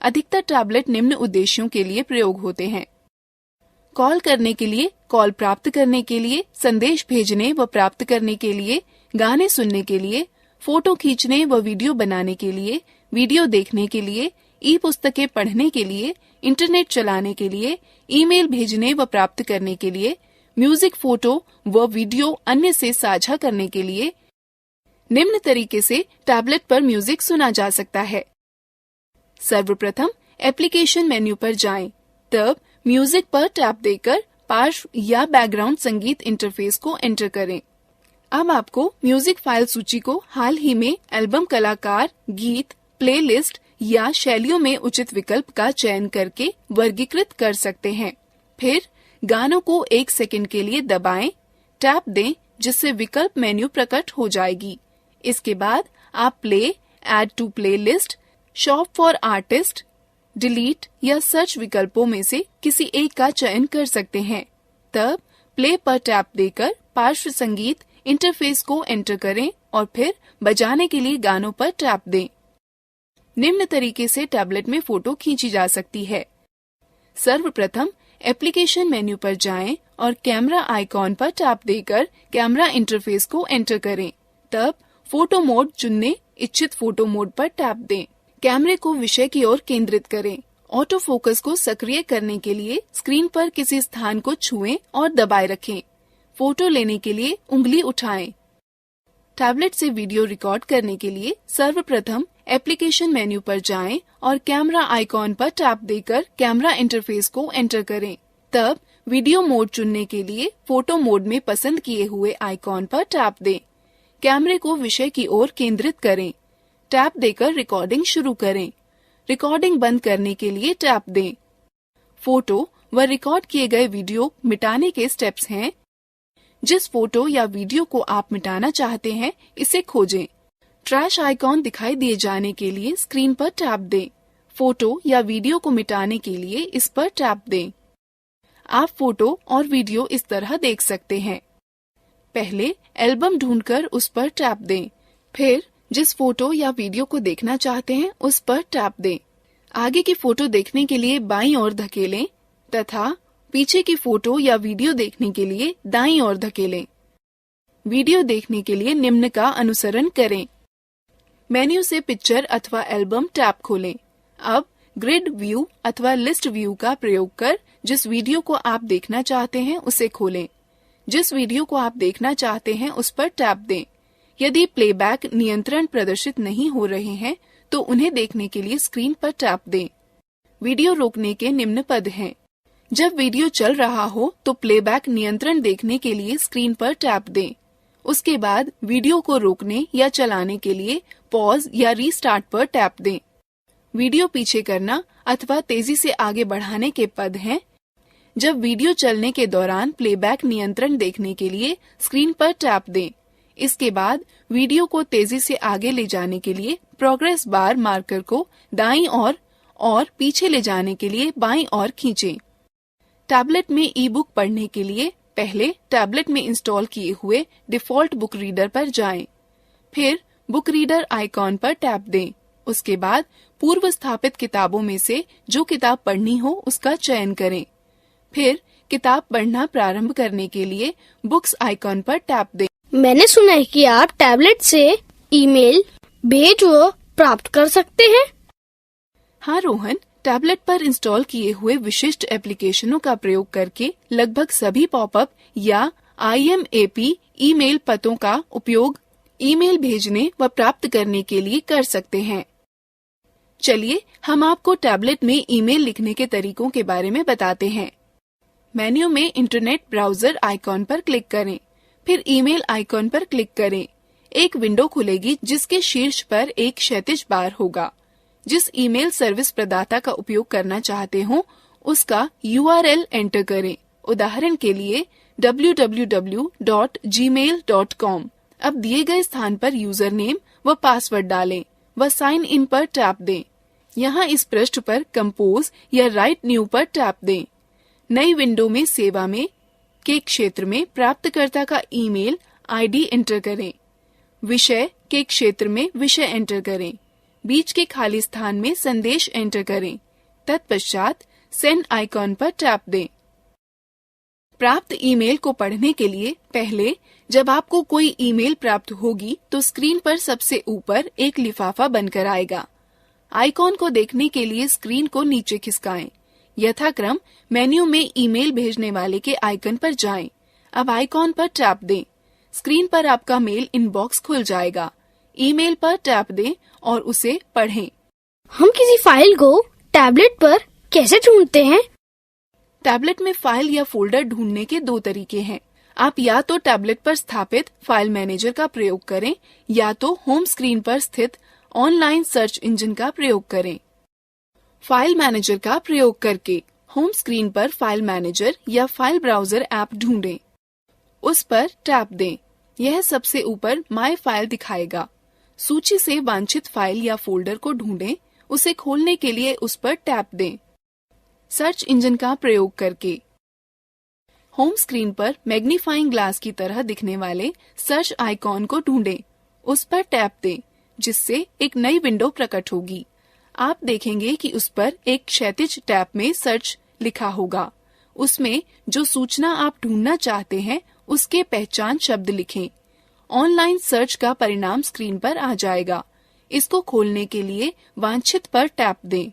अधिकतर टैबलेट निम्न उद्देश्यों के लिए प्रयोग होते हैं: कॉल करने के लिए, कॉल प्राप्त करने के लिए, संदेश भेजने व प्राप्त करने के लिए, गाने सुनने के लिए, फोटो खींचने व वीडियो बनाने के लिए, वीडियो देखने के लिए, ई पुस्तकें पढ़ने के लिए, इंटरनेट चलाने के लिए, ईमेल भेजने व प्राप्त करने के लिए, म्यूजिक, फोटो व वीडियो अन्य से साझा करने के लिए। निम्न तरीके से टैबलेट पर म्यूजिक सुना जा सकता है। सर्वप्रथम एप्लीकेशन मेन्यू पर जाएं, तब म्यूजिक पर टैप देकर पार्श्व या बैकग्राउंड संगीत इंटरफेस को एंटर करें। अब आपको म्यूजिक फाइल सूची को हाल ही में एल्बम, कलाकार, गीत, प्लेलिस्ट या शैलियों में उचित विकल्प का चयन करके वर्गीकृत कर सकते हैं। फिर गानों को 1 सेकंड के लिए दबाएं, टैप दें, जिससे विकल्प मेन्यू प्रकट हो जाएगी। इसके बाद आप play, add to playlist, shop for artist, delete या सर्च विकल्पों में से किसी एक का चयन कर सकते हैं। तब प्ले पर टैप देकर पार्श्व संगीत इंटरफेस को एंटर करें और फिर बजाने के लिए गानों पर टैप दें। निम्न तरीके से टैबलेट में फोटो खींची जा सकती है। सर्वप्रथम एप्लीकेशन मेन्यू पर जाएं और कैमरा आइकॉन पर टैप देकर कैमरा इंटरफेस को एंटर करें। तब फोटो मोड चुनने इच्छित फोटो मोड पर टैप दें। कैमरे को विषय की ओर केंद्रित करें। ऑटो फोकस को सक्रिय करने के लिए स्क्रीन पर किसी स्थान को छुएं और दबाए रखें। फोटो लेने के लिए उंगली उठाएं। टैबलेट से वीडियो रिकॉर्ड करने के लिए सर्वप्रथम एप्लीकेशन मेन्यू पर जाएं और कैमरा आइकॉन पर टैप देकर कैमरा इंटरफेस को एंटर करें। तब वीडियो मोड चुनने के लिए फोटो मोड में पसंद किए हुए आइकॉन पर टैप दें। कैमरे को विषय की ओर केंद्रित करें। टैप देकर रिकॉर्डिंग शुरू करें। रिकॉर्डिंग बंद करने के लिए टैप दें। फोटो व रिकॉर्ड किए गए वीडियो मिटाने के स्टेप्स हैं। जिस फोटो या वीडियो को आप मिटाना चाहते हैं, इसे खोजें। ट्रैश आइकॉन दिखाई दिए जाने के लिए स्क्रीन पर टैप दें। फोटो या वीडियो को मिटाने के लिए इस पर टैप दें। आप फोटो और वीडियो इस तरह देख सकते हैं। पहले एल्बम ढूंढकर उस पर टैप दें। फिर जिस फोटो या वीडियो को देखना चाहते हैं उस पर टैप दें। आगे की फोटो देखने के लिए बाईं ओर धकेलें तथा पीछे की फोटो या वीडियो देखने के लिए दाईं ओर धकेलें। वीडियो देखने के लिए निम्न का अनुसरण करें। मेन्यू से पिक्चर अथवा एल्बम टैब खोलें। अब ग्रिड व्यू अथवा लिस्ट व्यू का प्रयोग कर जिस वीडियो को आप देखना चाहते हैं उसे खोलें। जिस वीडियो को आप देखना चाहते हैं उस पर टैप दें। यदि प्लेबैक नियंत्रण प्रदर्शित नहीं हो रहे हैं तो उन्हें देखने के लिए स्क्रीन पर टैप दें। वीडियो रोकने के निम्न पद हैं। जब वीडियो चल रहा हो तो प्लेबैक नियंत्रण देखने के लिए स्क्रीन पर टैप दें। उसके बाद वीडियो को रोकने या चलाने के लिए पॉज या रीस्टार्ट पर टैप दें। वीडियो पीछे करना अथवा तेजी से आगे बढ़ाने के पद हैं। जब वीडियो चलने के दौरान प्लेबैक नियंत्रण देखने के लिए स्क्रीन पर टैप दें। इसके बाद वीडियो को तेजी से आगे ले जाने के लिए प्रोग्रेस बार मार्कर को दाईं ओर और पीछे ले जाने के लिए बाईं ओर खींचें। टैबलेट में ई बुक पढ़ने के लिए पहले टैबलेट में इंस्टॉल किए हुए डिफॉल्ट बुक रीडर पर जाएं। फिर बुक रीडर आइकॉन पर टैप दें। उसके बाद पूर्व स्थापित किताबों में से जो किताब पढ़नी हो उसका चयन करें। फिर किताब पढ़ना प्रारंभ करने के लिए बुक्स आइकॉन पर टैप दें। मैंने सुना है कि आप टैबलेट से ईमेल भेज व प्राप्त कर सकते हैं। हाँ रोहन, टैबलेट पर इंस्टॉल किए हुए विशिष्ट एप्लीकेशनों का प्रयोग करके लगभग सभी पॉपअप या IMAP ईमेल पतों का उपयोग ईमेल भेजने व प्राप्त करने के लिए कर सकते हैं। चलिए हम आपको टैबलेट में ईमेल लिखने के तरीकों के बारे में बताते हैं। मेन्यू में इंटरनेट ब्राउजर आइकॉन पर क्लिक करें। फिर ईमेल आइकॉन पर क्लिक करें। एक विंडो खुलेगी जिसके शीर्ष पर एक क्षैतिज बार होगा। जिस ईमेल सर्विस प्रदाता का उपयोग करना चाहते हो उसका URL एंटर करें। उदाहरण के लिए www.gmail.com। अब दिए गए स्थान पर यूजर नेम व पासवर्ड डालें व साइन इन पर टैप दें। यहाँ इस पृष्ठ पर कंपोज या राइट न्यू पर टैप दें। नई विंडो में सेवा में के क्षेत्र में प्राप्तकर्ता का ईमेल ID एंटर करें। विषय के क्षेत्र में विषय एंटर करें। बीच के खाली स्थान में संदेश एंटर करें। तत्पश्चात सेंड आइकॉन पर टैप दें। प्राप्त ईमेल को पढ़ने के लिए पहले जब आपको कोई ईमेल प्राप्त होगी तो स्क्रीन पर सबसे ऊपर एक लिफाफा बनकर आएगा। आइकॉन को देखने के लिए स्क्रीन को नीचे खिसकाएं। यथाक्रम मेन्यू में ईमेल भेजने वाले के आइकन पर जाएं। अब आइकॉन पर टैप दें। स्क्रीन पर आपका मेल इनबॉक्स खुल जाएगा। ईमेल पर टैप दें और उसे पढ़ें। हम किसी फाइल को टैबलेट पर कैसे ढूंढते हैं? टैबलेट में फाइल या फोल्डर ढूंढने के दो तरीके हैं। आप या तो टैबलेट पर स्थापित फाइल मैनेजर का प्रयोग करें या तो होम स्क्रीन पर स्थित ऑनलाइन सर्च इंजन का प्रयोग करें। फाइल मैनेजर का प्रयोग करके होम स्क्रीन पर फाइल मैनेजर या फाइल ब्राउजर ऐप ढूंढें। उस पर टैप दें। यह सबसे ऊपर माय फाइल दिखाएगा। सूची से वांछित फाइल या फोल्डर को ढूंढें। उसे खोलने के लिए उस पर टैप दें। सर्च इंजन का प्रयोग करके होम स्क्रीन पर मैग्नीफाइंग ग्लास की तरह दिखने वाले सर्च आइकॉन को ढूंढें। उस पर टैप दें, जिससे एक नई विंडो प्रकट होगी। आप देखेंगे कि उस पर एक क्षैतिज टैब में सर्च लिखा होगा। उसमें जो सूचना आप ढूंढना चाहते हैं उसके पहचान शब्द लिखें। ऑनलाइन सर्च का परिणाम स्क्रीन पर आ जाएगा। इसको खोलने के लिए वांछित पर टैप दें।